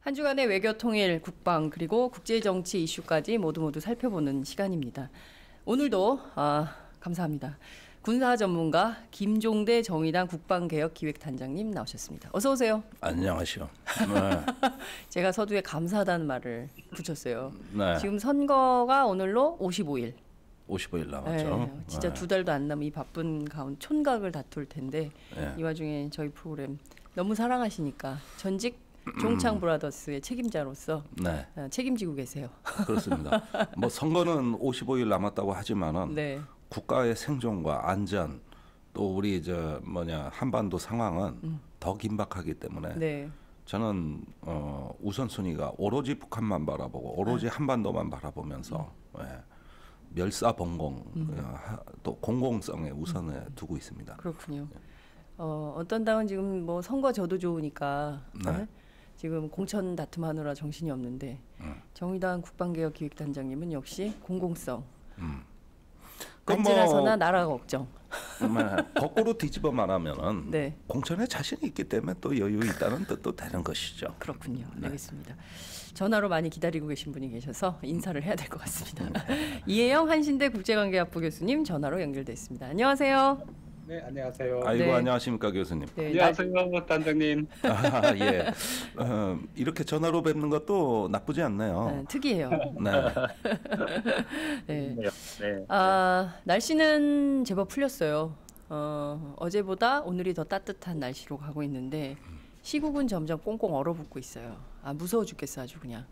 한 주간의 외교 통일, 국방 그리고 국제 정치 이슈까지 모두 살펴보는 시간입니다. 오늘도 감사합니다. 군사 전문가 김종대 정의당 국방개혁기획단장님 나오셨습니다. 어서 오세요. 안녕하세요. 네. 제가 서두에 감사하다는 말을 붙였어요. 네. 지금 선거가 오늘로 55일. 55일 남았죠. 네, 진짜 네. 두 달도 안 남은 이 바쁜 가운 촌각을 다툴 텐데 네. 이 와중에 저희 프로그램 너무 사랑하시니까 전직 종창 브라더스의 책임자로서 네. 책임지고 계세요. 그렇습니다. 뭐 선거는 55일 남았다고 하지만은 네. 국가의 생존과 안전 또 우리 한반도 상황은 더 긴박하기 때문에 네. 저는 우선순위가 오로지 북한만 바라보고 오로지 한반도만 바라보면서 멸사봉공 또 공공성에 우선을 두고 있습니다. 그렇군요. 어떤 당은 지금 뭐 선거 저도 좋으니까 네. 지금 공천 다툼하느라 정신이 없는데 정의당 국방개혁기획단장님은 역시 공공성. 언제나서나 나라 걱정. 거꾸로 뒤집어 말하면은 네. 공천에 자신이 있기 때문에 또 여유 있다는 뜻도 되는 것이죠. 그렇군요. 네. 알겠습니다. 전화로 많이 기다리고 계신 분이 계셔서 인사를 해야 될 것 같습니다. 이혜영 한신대 국제관계학부 교수님 전화로 연결돼 있습니다. 안녕하세요. 네, 안녕하세요. 아이고 네. 안녕하십니까 교수님. 네, 안녕하세요, 단장님. 예. 이렇게 전화로 뵙는 것도 나쁘지 않네요. 특이해요. 네. 네. 네. 날씨는 제법 풀렸어요. 어제보다 오늘이 더 따뜻한 날씨로 가고 있는데 시국은 점점 꽁꽁 얼어붙고 있어요. 무서워 죽겠어 아주 그냥.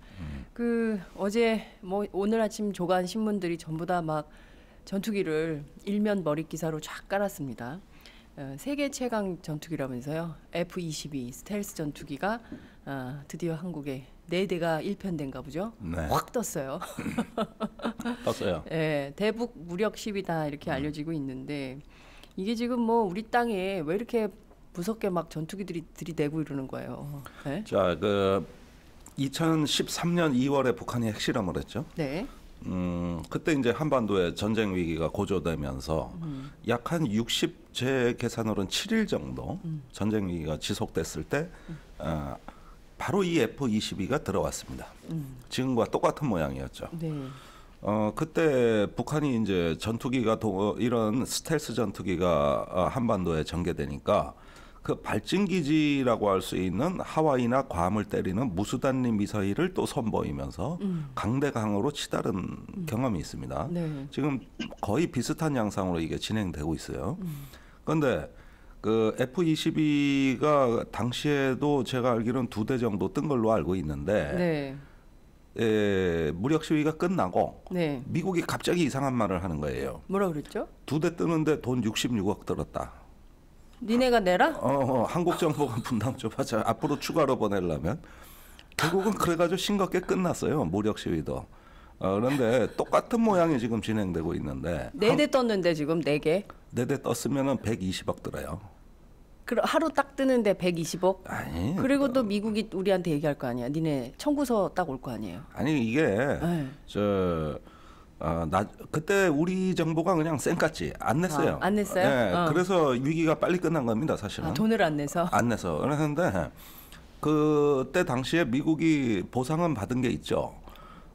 어제 뭐 오늘 아침 조간 신문들이 전부 다 막 전투기를 일면 머릿 기사로 쫙 깔았습니다. 세계 최강 전투기라면서요. F-22 스텔스 전투기가 드디어 한국에 4대가 일편된가 보죠. 네. 확 떴어요. 떴어요. 네, 대북 무력 시위다 이렇게 알려지고 있는데 이게 지금 뭐 우리 땅에 왜 이렇게 무섭게 막 전투기들이 들이대고 이러는 거예요. 네? 자, 2013년 2월에 북한이 핵실험을 했죠. 네. 그때 이제 한반도의 전쟁 위기가 고조되면서 약 한 60제 계산으로는 7일 정도 전쟁 위기가 지속됐을 때 바로 이 F-22가 들어왔습니다. 지금과 똑같은 모양이었죠. 네. 그때 북한이 이제 전투기가 이런 스텔스 전투기가 한반도에 전개되니까 그 발진 기지라고 할 수 있는 하와이나 괌을 때리는 무수단리 미사일을 또 선보이면서 강대강으로 치달은 경험이 있습니다. 네. 지금 거의 비슷한 양상으로 이게 진행되고 있어요. 그런데 그 F-22가 당시에도 제가 알기로는 2대 정도 뜬 걸로 알고 있는데 무력 시위가 끝나고 네. 미국이 갑자기 이상한 말을 하는 거예요. 뭐라 그랬죠? 2대 뜨는데 돈 66억 들었다. 니네가 내라? 한국 정부가 분담 좀 하자. 앞으로 추가로 보내려면 결국은 그래가지고 싱겁게 끝났어요. 무력 시위도. 그런데 똑같은 모양이 지금 진행되고 있는데 4대 떴는데 지금 4개? 4대 떴으면은 120억 들어요. 그럼 하루 딱 뜨는데 120억? 아니. 그리고 또 미국이 우리한테 얘기할 거 아니야. 니네 청구서 딱 올 거 아니에요. 아니 이게 네. 그때 우리 정부가 그냥 쌩깠지 안 냈어요. 안 냈어요? 네, 그래서 위기가 빨리 끝난 겁니다, 사실은. 돈을 안 내서? 안 내서. 그랬는데 그때 당시에 미국이 보상은 받은 게 있죠.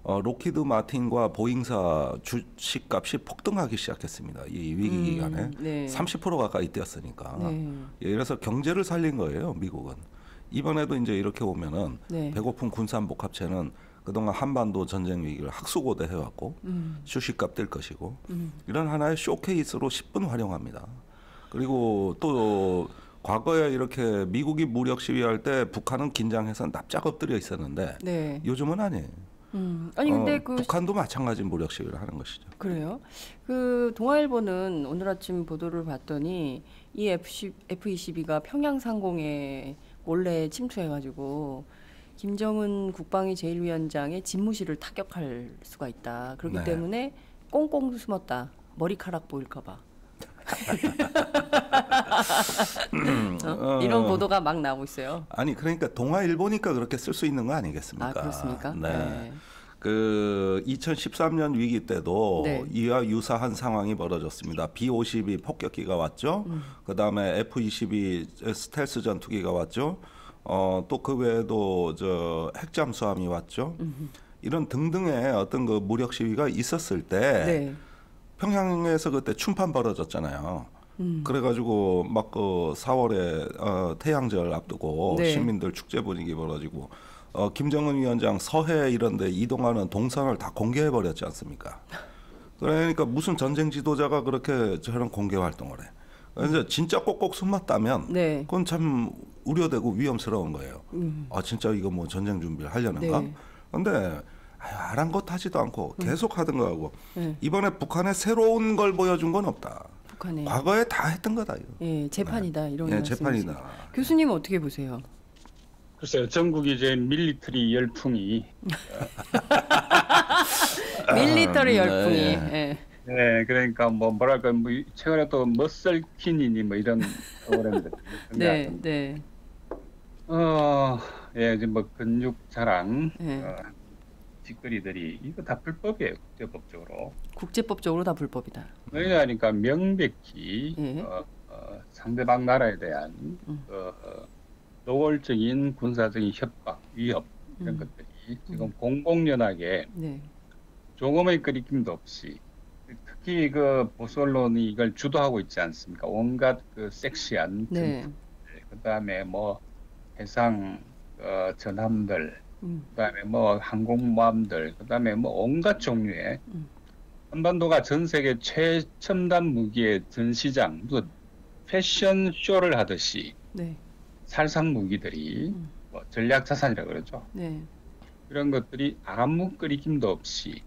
로키드 마틴과 보잉사 주식값이 폭등하기 시작했습니다. 이 위기 기간에 네. 30% 가까이 뛰었으니까. 네. 그래서 경제를 살린 거예요, 미국은. 이번에도 이제 이렇게 오면은 네. 배고픈 군산복합체는 그동안 한반도 전쟁 위기를 학수고대 해왔고 주식값 뛸 것이고 이런 하나의 쇼케이스로 10분 활용합니다. 그리고 또 과거에 이렇게 미국이 무력 시위할 때 북한은 긴장해서 납작 엎드려 있었는데 네. 요즘은 아니에요. 아니 근데 북한도 마찬가지 무력 시위를 하는 것이죠. 그래요? 동아일보는 오늘 아침 보도를 봤더니 이 F-22가 평양 상공에 몰래 침투해가지고 김정은 국방위 제1위원장의 집무실을 타격할 수가 있다. 그렇기 네. 때문에 꽁꽁 숨었다. 머리카락 보일까봐. 이런 보도가 막 나오고 있어요. 아니 그러니까 동아일보니까 그렇게 쓸 수 있는 거 아니겠습니까? 그렇습니까? 네. 그 2013년 위기 때도 네. 이와 유사한 상황이 벌어졌습니다. B-52 폭격기가 왔죠. 그다음에 F-22 스텔스 전투기가 왔죠. 또 그 외에도 저 핵잠수함이 왔죠. 이런 등등의 어떤 그 무력 시위가 있었을 때 네. 평양에서 그때 춤판 벌어졌잖아요. 그래가지고 막 그 4월에 태양절 앞두고 네. 시민들 축제 분위기 벌어지고 김정은 위원장 서해 이런데 이동하는 동선을 다 공개해 버렸지 않습니까? 그러니까 무슨 전쟁 지도자가 그렇게 저런 공개 활동을 해? 그래서 진짜 꼭꼭 숨었다면 네. 그건 참 우려되고 위험스러운 거예요. 아 진짜 이거 뭐 전쟁 준비를 하려는가? 네. 근데 아랑곳하지도 않고 계속 하던 거하고 네. 이번에 북한에 새로운 걸 보여준 건 없다. 북한에 과거에 다 했던 거다. 이거. 예, 재판이다 이런 예, 말씀이세요. 재판이다. 교수님은 어떻게 보세요? 글쎄요, 전국이 이제 밀리터리 열풍이 밀리터리 열풍이. 네. 예. 네, 그러니까 뭐랄까 뭐 최근에 또 머슬킨이니 뭐 이런 프로그램들 네, 네. 예, 이제 뭐 근육 자랑 예. 짓거리들이 이거 다 불법이에요, 국제법적으로. 국제법적으로 다 불법이다. 왜냐하니까 명백히 예. 상대방 나라에 대한 노골적인 군사적인 협박, 위협 이런 것들이 지금 공공연하게 네. 조금의 끄리낌도 없이 특히 그 보수 언론이 이걸 주도하고 있지 않습니까? 온갖 그 섹시한 네. 그다음에 뭐 해상 전함들, 음. 그다음에 뭐 항공모함들, 그다음에 뭐 온갖 종류의 한반도가 전 세계 최첨단 무기의 전시장, 무슨 패션 쇼를 하듯이 네. 살상 무기들이 뭐 전략 자산이라고 그러죠. 네. 이런 것들이 아무 끄리김도 없이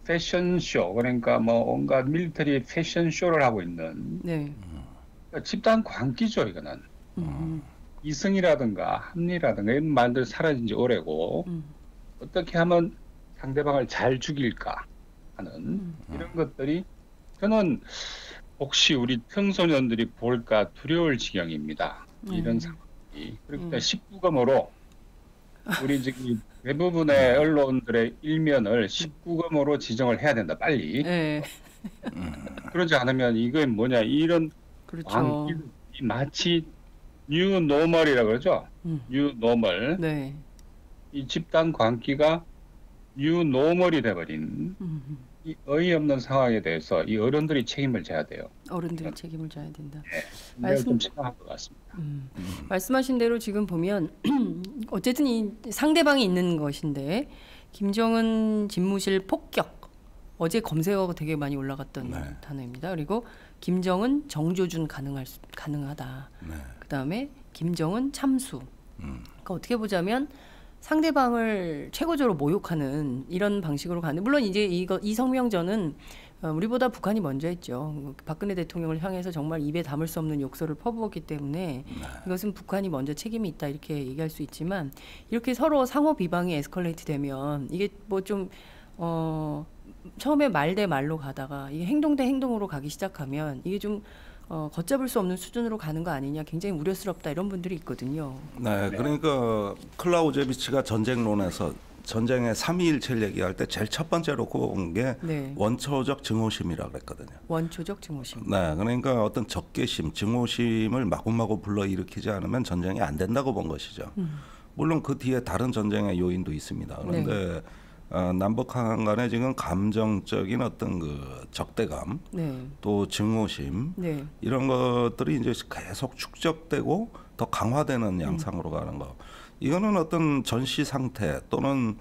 패션쇼, 그러니까 뭐 온갖 밀리터리 패션쇼를 하고 있는 네. 그러니까 집단 광기죠. 이거는 음. 이승이라든가 합리라든가 이런 말들 사라진 지 오래고 어떻게 하면 상대방을 잘 죽일까 하는 이런 것들이 저는 혹시 우리 청소년들이 볼까 두려울 지경입니다. 이런 상황이. 그러니까 19금으로 우리 지금 대부분의 언론들의 일면을 19금으로 지정을 해야 된다. 빨리. 네. 그러지 않으면 이게 뭐냐 이런 그렇죠. 광기 마치 뉴 노멀이라고 그러죠. 뉴 노멀. 네. 이 집단 광기가 뉴 노멀이 돼버린 이 어이없는 상황에 대해서 이 어른들이 책임을 져야 돼요. 어른들이 책임을 져야 된다. 내가 좀 심각한 것 같습니다. 말씀하신 대로 지금 보면 어쨌든 이 상대방이 있는 것인데 김정은 집무실 폭격 어제 검색어가 되게 많이 올라갔던 네. 단어입니다. 그리고 김정은 정조준 가능하다. 네. 그다음에 김정은 참수. 그러니까 어떻게 보자면 상대방을 최고적으로 모욕하는 이런 방식으로 가는. 물론 이제 이 성명전은 우리보다 북한이 먼저 했죠. 박근혜 대통령을 향해서 정말 입에 담을 수 없는 욕설을 퍼부었기 때문에 이것은 북한이 먼저 책임이 있다 이렇게 얘기할 수 있지만 이렇게 서로 상호 비방이 에스컬레이트 되면 이게 뭐 좀 처음에 말 대 말로 가다가 이게 행동 대 행동으로 가기 시작하면 이게 좀 걷잡을 수 없는 수준으로 가는 거 아니냐 굉장히 우려스럽다 이런 분들이 있거든요. 네, 그러니까 클라우제비치가 전쟁론에서 전쟁의 3.2일체를 얘기할 때 제일 첫 번째로 꼽은 게 네. 원초적 증오심이라고 그랬거든요. 원초적 증오심. 네, 그러니까 어떤 적개심, 증오심을 마구마구 불러일으키지 않으면 전쟁이 안 된다고 본 것이죠. 물론 그 뒤에 다른 전쟁의 요인도 있습니다. 그런데 남북한 간에 지금 감정적인 어떤 그 적대감, 네. 또 증오심 네. 이런 것들이 이제 계속 축적되고 더 강화되는 양상으로 가는 거. 이거는 어떤 전시 상태 또는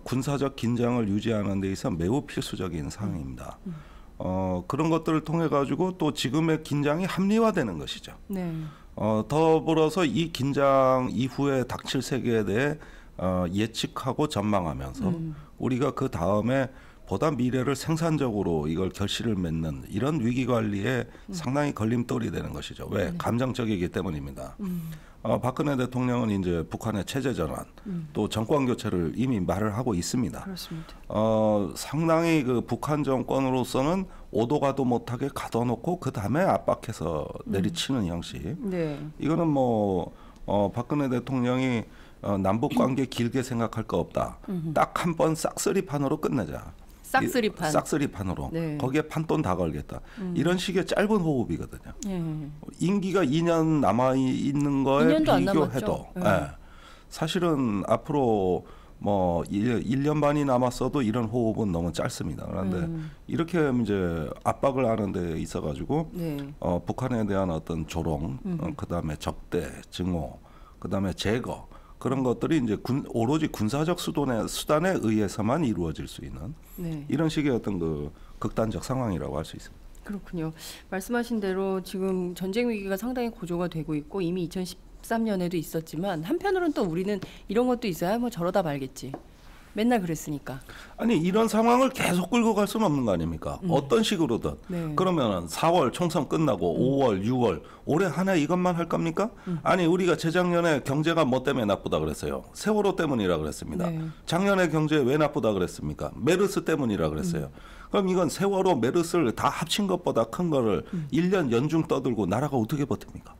군사적 긴장을 유지하는 데 있어 매우 필수적인 사항입니다. 그런 것들을 통해 가지고 또 지금의 긴장이 합리화되는 것이죠. 네. 더불어서 이 긴장 이후에 닥칠 세계에 대해 예측하고 전망하면서 우리가 그 다음에 보다 미래를 생산적으로 이걸 결실을 맺는 이런 위기 관리에 상당히 걸림돌이 되는 것이죠. 왜? 감정적이기 때문입니다. 박근혜 대통령은 이제 북한의 체제 전환, 또 정권 교체를 이미 말을 하고 있습니다. 그렇습니다. 상당히 그 북한 정권으로서는 오도 가도 못하게 가둬놓고 그 다음에 압박해서 내리치는 형식. 네. 이거는 뭐 박근혜 대통령이 남북 관계 길게 생각할 거 없다. 딱 한 번 싹쓸이판으로 끝내자. 싹쓸이판. 싹쓸이판으로 네. 거기에 판돈 다 걸겠다. 이런 식의 짧은 호흡이거든요. 예. 임기가 2년 남아 있는 거에 2년도 안 비교해도 남았죠. 예. 사실은 앞으로 뭐 1년 반이 남았어도 이런 호흡은 너무 짧습니다. 그런데 이렇게 이제 압박을 하는 데 있어 가지고 네. 북한에 대한 어떤 조롱, 그다음에 적대, 증오, 그다음에 제거 그런 것들이 이제 오로지 군사적 수단에 의해서만 이루어질 수 있는 네. 이런 식의 어떤 그 극단적 상황이라고 할 수 있습니다. 그렇군요. 말씀하신 대로 지금 전쟁 위기가 상당히 고조가 되고 있고 이미 2013년에도 있었지만 한편으로는 또 우리는 이런 것도 있어야 뭐 저러다 말겠지. 맨날 그랬으니까. 아니 이런 상황을 계속 끌고 갈 수는 없는 거 아닙니까? 어떤 식으로든. 네. 그러면 4월 총선 끝나고 5월, 6월 올해 한 해 이것만 할 겁니까? 아니 우리가 재작년에 경제가 뭐 때문에 나쁘다 그랬어요? 세월호 때문이라 그랬습니다. 네. 작년에 경제 왜 나쁘다 그랬습니까? 메르스 때문이라 그랬어요. 그럼 이건 세월호, 메르스를 다 합친 것보다 큰 거를 1년 연중 떠들고 나라가 어떻게 버팁니까?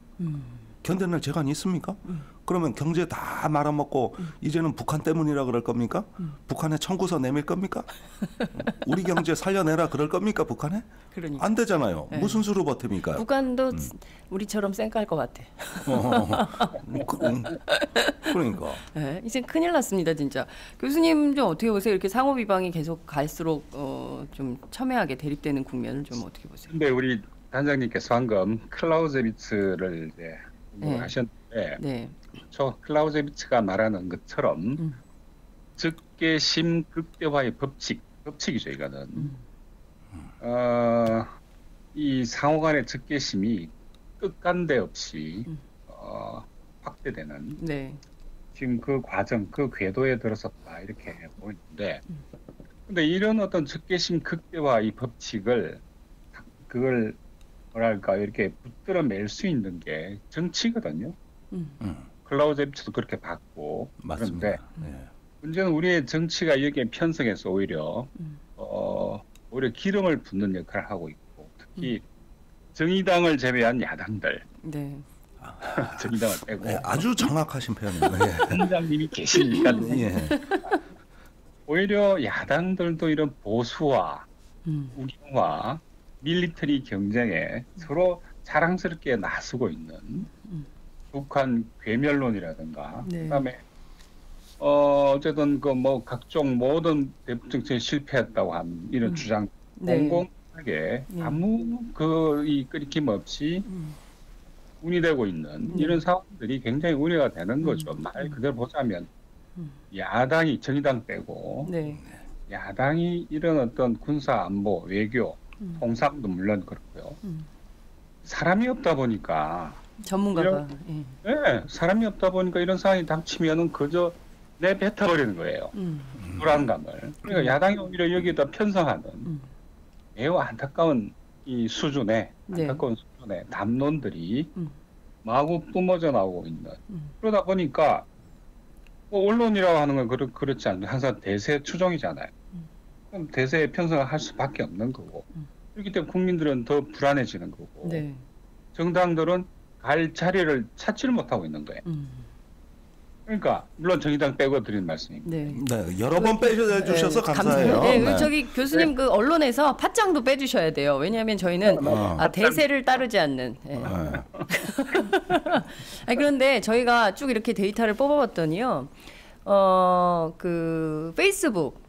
견뎌낼 재간이 있습니까? 그러면 경제 다 말아먹고 이제는 북한 때문이라 그럴 겁니까? 북한에 청구서 내밀 겁니까? 우리 경제 살려내라 그럴 겁니까? 북한에? 그러니까. 안 되잖아요. 네. 무슨 수로 버팁니까? 북한도 우리처럼 쌩깔 것 같아. 그러니까. 네, 이제 큰일 났습니다, 진짜. 교수님 좀 어떻게 보세요? 이렇게 상호 비방이 계속 갈수록 좀 첨예하게 대립되는 국면을 좀 어떻게 보세요? 근데 우리 단장님께서 방금 클라우제비츠를 이제 네. 하셨는데 네. 저 클라우제비츠가 말하는 것처럼 적개심 극대화의 법칙이죠 이거는. 이 상호간의 적개심이 끝간데 없이 확대되는 네. 지금 그 과정, 그 궤도에 들어섰다 이렇게 보이는데, 근데 이런 어떤 적개심 극대화 이 법칙을 그걸 뭐랄까 이렇게 붙들어 맬 수 있는 게 정치거든요. 클라우제비츠도 그렇게 봤고. 맞습니다. 그런데 네. 문제는 우리의 정치가 여기에 편성해서 오히려 기름을 붓는 역할을 하고 있고, 특히 정의당을 제외한 야당들, 네. 정의당을 빼고 네, 아주 정확하신 표현입니다. 예. 단장님이 계시니까 예. 오히려 야당들도 이런 보수와 우경화, 밀리터리 경쟁에 서로 자랑스럽게 나서고 있는 북한 괴멸론이라든가, 네. 그다음에 어쨌든 그 뭐 각종 모든 대북 정책이 실패했다고 한 이런 주장 네. 공공하게 아무 이 끊김 없이 운이되고 있는 이런 상황들이 굉장히 우려가 되는 거죠. 말 그대로 보자면 야당이 정의당 빼고 네. 야당이 이런 어떤 군사 안보, 외교, 통상도 물론 그렇고요. 사람이 없다 보니까 전문가가. 예. 네, 사람이 없다 보니까 이런 상황이 닥치면은 그저 내뱉어버리는 거예요. 불안감을. 그러니까 야당이 오히려 여기에다 편성하는 매우 안타까운 이 수준의 네. 안타까운 수준의 담론들이 마구 뿜어져 나오고 있는. 그러다 보니까 뭐 언론이라고 하는 건 그렇지 않아요. 항상 대세 추종이잖아요. 그럼 대세에 편성을 할 수밖에 없는 거고. 그렇기 때문에 국민들은 더 불안해지는 거고. 네. 정당들은 갈 자리를 찾지를 못하고 있는 거예요. 그러니까 물론 정의당 빼고 드리는 말씀입니다. 네. 네, 여러 번 빼주셔서 감사해요. 네, 네. 저기 교수님 그 언론에서 팟짱도 빼주셔야 돼요. 왜냐하면 저희는 대세를 따르지 않는. 예. 네. 아니, 그런데 저희가 쭉 이렇게 데이터를 뽑아봤더니요, 그 페이스북.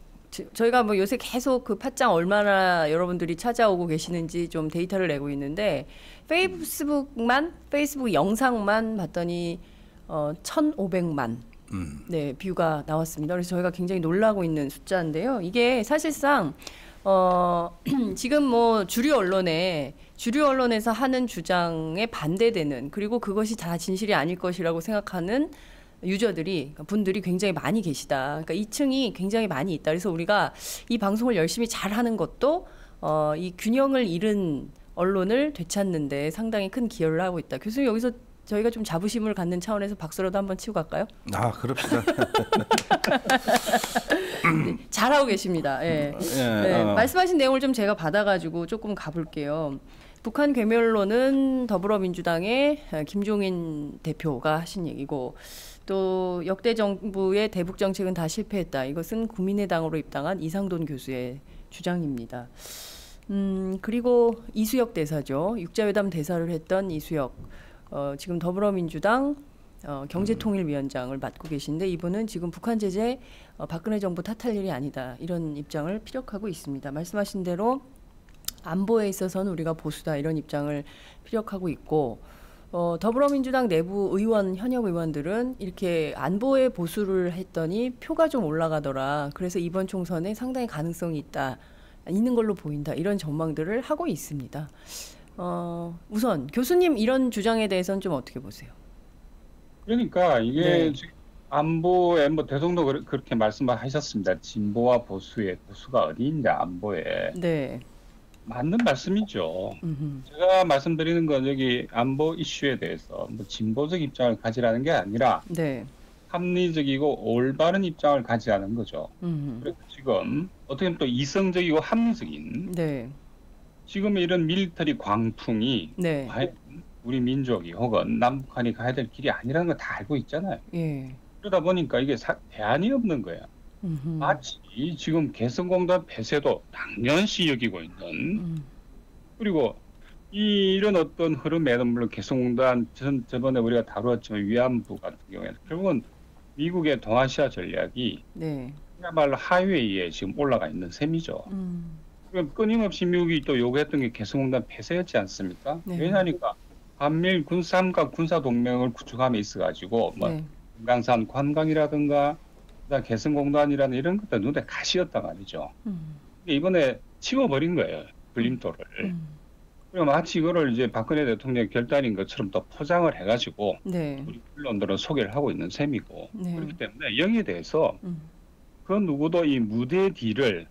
저희가 뭐 요새 계속 그 팟짱 얼마나 여러분들이 찾아오고 계시는지 좀 데이터를 내고 있는데 페이스북 영상만 봤더니 1,500만 네, 뷰가 나왔습니다. 그래서 저희가 굉장히 놀라고 있는 숫자인데요. 이게 사실상 지금 뭐 주류 언론에서 하는 주장에 반대되는, 그리고 그것이 다 진실이 아닐 것이라고 생각하는 유저들이, 분들이 굉장히 많이 계시다. 그러니까 이 층이 굉장히 많이 있다. 그래서 우리가 이 방송을 열심히 잘 하는 것도 이 균형을 잃은 언론을 되찾는데 상당히 큰 기여를 하고 있다. 교수님, 여기서 저희가 좀 자부심을 갖는 차원에서 박수라도 한번 치고 갈까요? 아, 그럽시다. 네, 잘하고 계십니다. 예. 네, 말씀하신 내용을 좀 제가 받아가지고 조금 가볼게요. 북한 괴멸론은 더불어민주당의 김종인 대표가 하신 얘기고, 또 역대 정부의 대북 정책은 다 실패했다. 이것은 국민의당으로 입당한 이상돈 교수의 주장입니다. 그리고 이수혁 대사죠. 육자회담 대사를 했던 이수혁. 지금 더불어민주당 경제통일위원장을 맡고 계신데 이분은 지금 북한 제재 박근혜 정부 탓할 일이 아니다. 이런 입장을 피력하고 있습니다. 말씀하신 대로 안보에 있어서는 우리가 보수다. 이런 입장을 피력하고 있고 더불어민주당 내부 의원, 현역 의원들은 이렇게 안보에 보수를 했더니 표가 좀 올라가더라. 그래서 이번 총선에 상당히 가능성이 있는 걸로 보인다. 이런 전망들을 하고 있습니다. 우선 교수님 이런 주장에 대해서는 좀 어떻게 보세요? 그러니까 이게 네. 지금 안보에 뭐 대통령도 그렇게 말씀하셨습니다. 진보와 보수의 보수가 어디 있냐 안보에. 네. 맞는 말씀이죠. 음흠. 제가 말씀드리는 건 여기 안보 이슈에 대해서 뭐 진보적 입장을 가지라는 게 아니라 네. 합리적이고 올바른 입장을 가지라는 거죠. 그래서 지금 어떻게 보면 또 이성적이고 합리적인 네. 지금 이런 밀리터리 광풍이 네. 과연 우리 민족이 혹은 남북한이 가야 될 길이 아니라는 거 다 알고 있잖아요. 예. 그러다 보니까 이게 대안이 없는 거예요. 음흠. 마치 지금 개성공단 폐쇄도 당연시 여기고 있는 그리고 이런 어떤 흐름에는 물론 개성공단 저번에 우리가 다루었지만 위안부 같은 경우에는 결국은 미국의 동아시아 전략이 네. 그야말로 하위에 지금 올라가 있는 셈이죠. 그럼 끊임없이 미국이 또 요구했던 게 개성공단 폐쇄였지 않습니까? 네. 왜냐하니까 한미일 삼각 군사 동맹을 구축함에 있어가지고 뭐 네. 금강산 관광이라든가 그다음 개성공단이라는 이런 것들 눈에 가시였단 말이죠. 이번에 치워버린 거예요. 걸림돌을. 그리고 마치 이거를 이제 박근혜 대통령 결단인 것처럼 또 포장을 해가지고 네. 우리 언론들은 소개를 하고 있는 셈이고 네. 그렇기 때문에 영에 대해서 그 누구도 이 무대 뒤를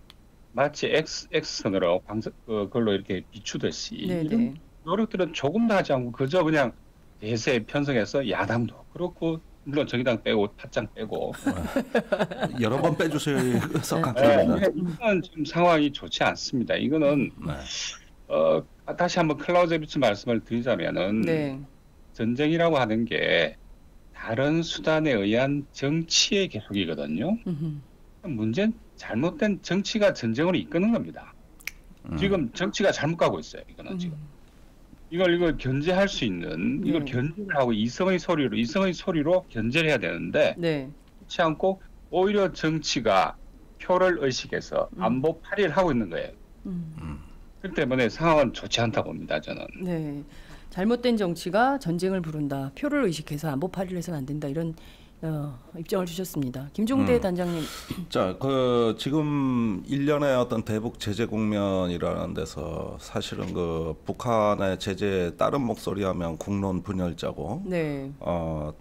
마치 X선으로 그걸로 이렇게 비추듯이 네. 이런 네. 노력들은 조금도 하지 않고 그저 그냥 대세에 편성해서 야당도 그렇고 물론 정의당 빼고 팟짱 빼고 여러 번 빼주세요. 네, 석학기는. 이건 지금 상황이 좋지 않습니다. 이거는 네. 다시 한번 클라우제비츠 말씀을 드리자면은 네. 전쟁이라고 하는 게 다른 수단에 의한 정치의 계속이거든요. 문제는 잘못된 정치가 전쟁으로 이끄는 겁니다. 지금 정치가 잘못 가고 있어요. 이거는 지금. 이걸 견제할 수 있는 이걸 네. 견제를 하고 이성의 소리로 견제를 해야 되는데 네. 그렇지 않고 오히려 정치가 표를 의식해서 안보 파리를 하고 있는 거예요. 그렇기 때문에 상황은 좋지 않다 봅니다. 저는. 네. 잘못된 정치가 전쟁을 부른다. 표를 의식해서 안보 파리를 해서는 안 된다. 이런 입장을 주셨습니다. 김종대 단장님. 자, 그 지금 일련의 어떤 대북 제재 국면이라는 데서 사실은 그 북한의 제재에 따른 목소리하면 국론 분열자고 네.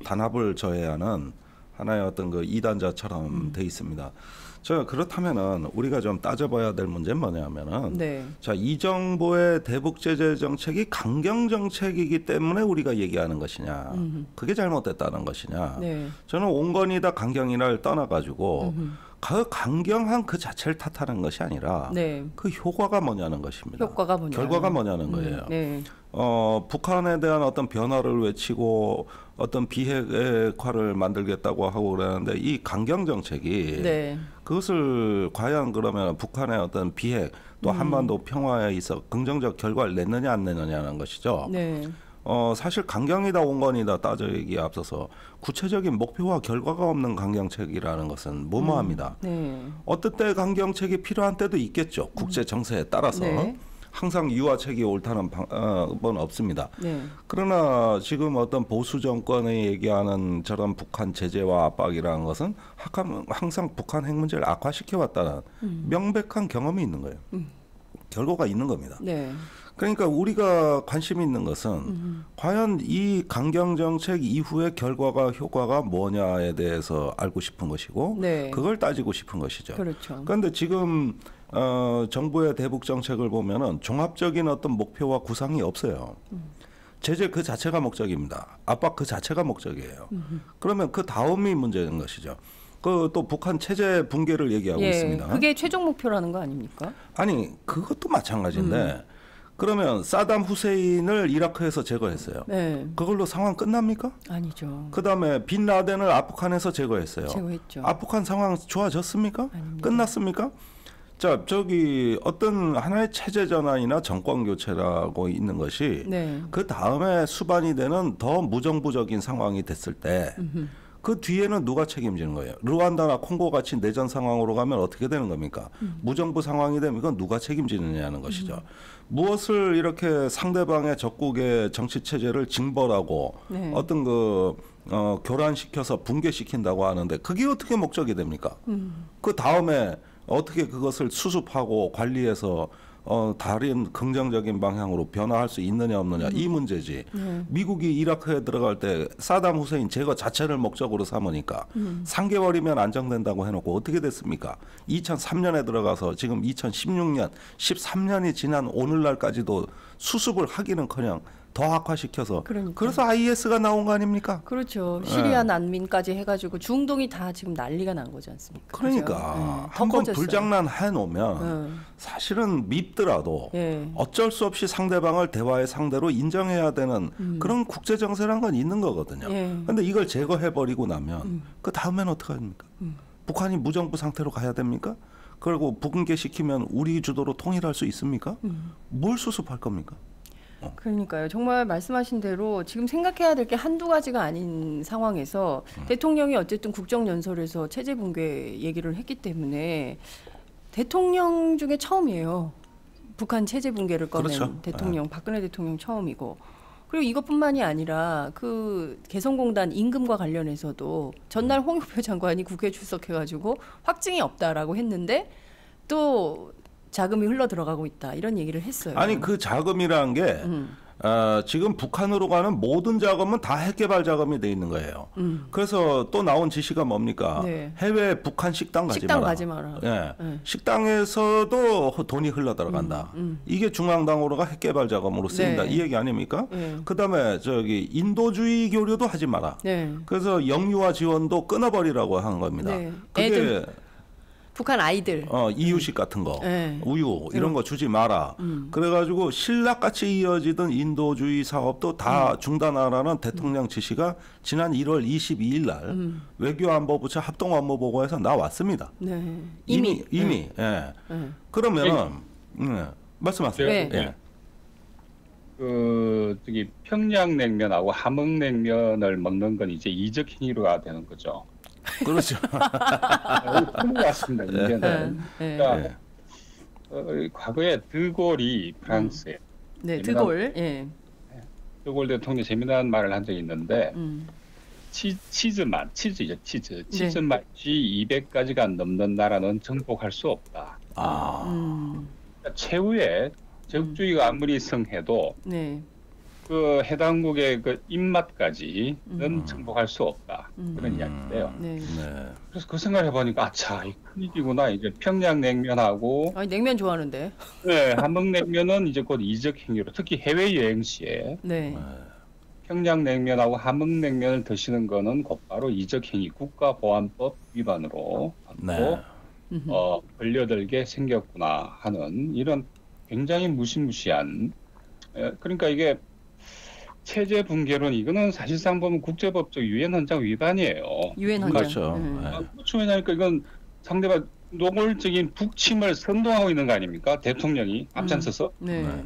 단합을 저해하는 하나의 어떤 그 이단자처럼 돼 있습니다. 저 그렇다면은 우리가 좀 따져봐야 될 문제는 뭐냐면은 네. 자, 이 정부의 대북 제재 정책이 강경 정책이기 때문에 우리가 얘기하는 것이냐, 그게 잘못됐다는 것이냐. 네. 저는 온건이다 강경이다를 떠나가지고 그 강경한 그 자체를 탓하는 것이 아니라 네. 그 효과가 뭐냐는 것입니다. 효과가 뭐냐. 결과가 뭐냐는 거예요. 네. 북한에 대한 어떤 변화를 외치고 어떤 비핵화를 만들겠다고 하고 그러는데 이 강경 정책이 네. 그것을 과연 그러면 북한의 어떤 비핵 또 한반도 평화에 있어 긍정적 결과를 냈느냐 안 냈느냐는 것이죠. 네. 사실 강경이다 온건이다 따지기에 앞서서 구체적인 목표와 결과가 없는 강경책이라는 것은 무모합니다. 네. 어떨 때 강경책이 필요한 때도 있겠죠. 국제 정세에 따라서. 네. 항상 유화책이 옳다는 건 없습니다. 네. 그러나 지금 어떤 보수 정권이 얘기하는 저런 북한 제재와 압박이라는 것은 항상 북한 핵 문제를 악화시켜왔다는 명백한 경험이 있는 거예요. 결과가 있는 겁니다. 네. 그러니까 우리가 관심 있는 것은 과연 이 강경 정책 이후의 결과가 효과가 뭐냐에 대해서 알고 싶은 것이고 네. 그걸 따지고 싶은 것이죠. 그렇죠. 그런데 지금 정부의 대북 정책을 보면은 종합적인 어떤 목표와 구상이 없어요. 제재 그 자체가 목적입니다. 압박 그 자체가 목적이에요. 그러면 그 다음이 문제인 것이죠. 그 또 북한 체제 붕괴를 얘기하고 있습니다. 그게 최종 목표라는 거 아닙니까? 아니 그것도 마찬가지인데 그러면 사담 후세인을 이라크에서 제거했어요. 네. 그걸로 상황 끝납니까? 아니죠. 그다음에 빈 라덴을 아프간에서 제거했어요. 제거했죠. 아프간 상황 좋아졌습니까? 아닙니다. 끝났습니까? 자, 저기 어떤 하나의 체제 전환이나 정권 교체라고 있는 것이 네. 그 다음에 수반이 되는 더 무정부적인 상황이 됐을 때 그 뒤에는 누가 책임지는 거예요? 루안다나 콩고 같이 내전 상황으로 가면 어떻게 되는 겁니까? 무정부 상황이 되면 이건 누가 책임지느냐는 것이죠. 무엇을 이렇게 상대방의 적국의 정치 체제를 징벌하고 네. 어떤 교란시켜서 붕괴시킨다고 하는데 그게 어떻게 목적이 됩니까? 그 다음에 어떻게 그것을 수습하고 관리해서 다른 긍정적인 방향으로 변화할 수 있느냐 없느냐 이 문제지. 미국이 이라크에 들어갈 때 사담 후세인 제거 자체를 목적으로 삼으니까 3개월이면 안정된다고 해놓고 어떻게 됐습니까? 2003년에 들어가서 지금 2016년, 13년이 지난 오늘날까지도 수습을 하기는커녕 더 악화시켜서 그러니까. 그래서 IS가 나온 거 아닙니까? 그렇죠. 시리아 난민까지 해가지고 중동이 다 지금 난리가 난 거지 않습니까? 그러니까 그죠? 더 한번 커졌어요. 불장난 해놓으면 사실은 밉더라도 예. 어쩔 수 없이 상대방을 대화의 상대로 인정해야 되는 그런 국제 정세란 건 있는 거거든요. 그런데 예. 이걸 제거해버리고 나면 그 다음엔 어떻게 합니까? 북한이 무정부 상태로 가야 됩니까? 그리고 부근계시키면 우리 주도로 통일할 수 있습니까? 뭘 수습할 겁니까? 그러니까요. 정말 말씀하신 대로 지금 생각해야 될 게 한두 가지가 아닌 상황에서 대통령이 어쨌든 국정연설에서 체제 붕괴 얘기를 했기 때문에 대통령 중에 처음이에요. 북한 체제 붕괴를 꺼낸 그렇죠. 대통령, 박근혜 대통령 처음이고. 그리고 이것뿐만이 아니라 그 개성공단 임금과 관련해서도 전날 홍영표 장관이 국회에 출석해가지고 확증이 없다라고 했는데 또 자금이 흘러 들어가고 있다 이런 얘기를 했어요. 아니 그 자금이라는 게 지금 북한으로 가는 모든 자금은 다 핵개발 자금이 돼 있는 거예요. 그래서 또 나온 지시가 뭡니까? 네. 해외 북한 식당 가지 식당 마라. 가지 마라. 예. 네. 식당에서도 돈이 흘러 들어간다. 이게 중앙당으로가 핵개발 자금으로 쓰인다. 네. 이 얘기 아닙니까? 네. 그다음에 저기 인도주의 교류도 하지 마라. 네. 그래서 영유아 지원도 끊어버리라고 하는 겁니다. 네. 그게 애들, 북한 아이들. 이유식 같은 거, 네. 우유 이런 거 주지 마라. 그래가지고 신락같이 이어지던 인도주의 사업도 다 중단하라는 대통령 지시가 지난 1월 22일 날 외교안보부처 합동업무보고에서 나왔습니다. 네. 이미. 네. 예. 네. 그러면은 말씀하세요. 네. 예. 저기 평양냉면하고 함흥냉면을 먹는 건 이제 이적 행위가 되는 거죠. 그렇죠. 큰것 같습니다. 문제는. 네. 그러니까 과거에 드골이 프랑스에 네. 드골. 예. 드골 대통령이 재미난 말을 한 적이 있는데 음. 치즈죠. 치즈 네. 맛이 200가지가 넘는 나라는 정복할 수 없다. 그러니까 최후의 적주의가 아무리 성해도 네. 그 해당국의 그 입맛까지는 정복할 수 없다. 그런 이야기인데요. 네. 네. 그래서 그 생각을 해보니까 아차, 이 큰일이구나. 이제 평양냉면하고 아니 냉면 좋아하는데. 네, 함흥냉면은 이제 곧 이적 행위로 특히 해외 여행 시에 네. 평양냉면하고 함흥냉면을 드시는 거는 곧바로 이적 행위, 국가보안법 위반으로 네. 걸려들게 생겼구나 하는 이런 굉장히 무시무시한. 그러니까 이게 체제 붕괴론 이거는 사실상 보면 국제법적 유엔 헌장 위반이에요. 유엔 헌장. 그렇죠. 네. 그렇죠. 왜냐하니까 이건 상대방 노골적인 북침을 선동하고 있는 거 아닙니까? 대통령이 앞장서서 네. 네.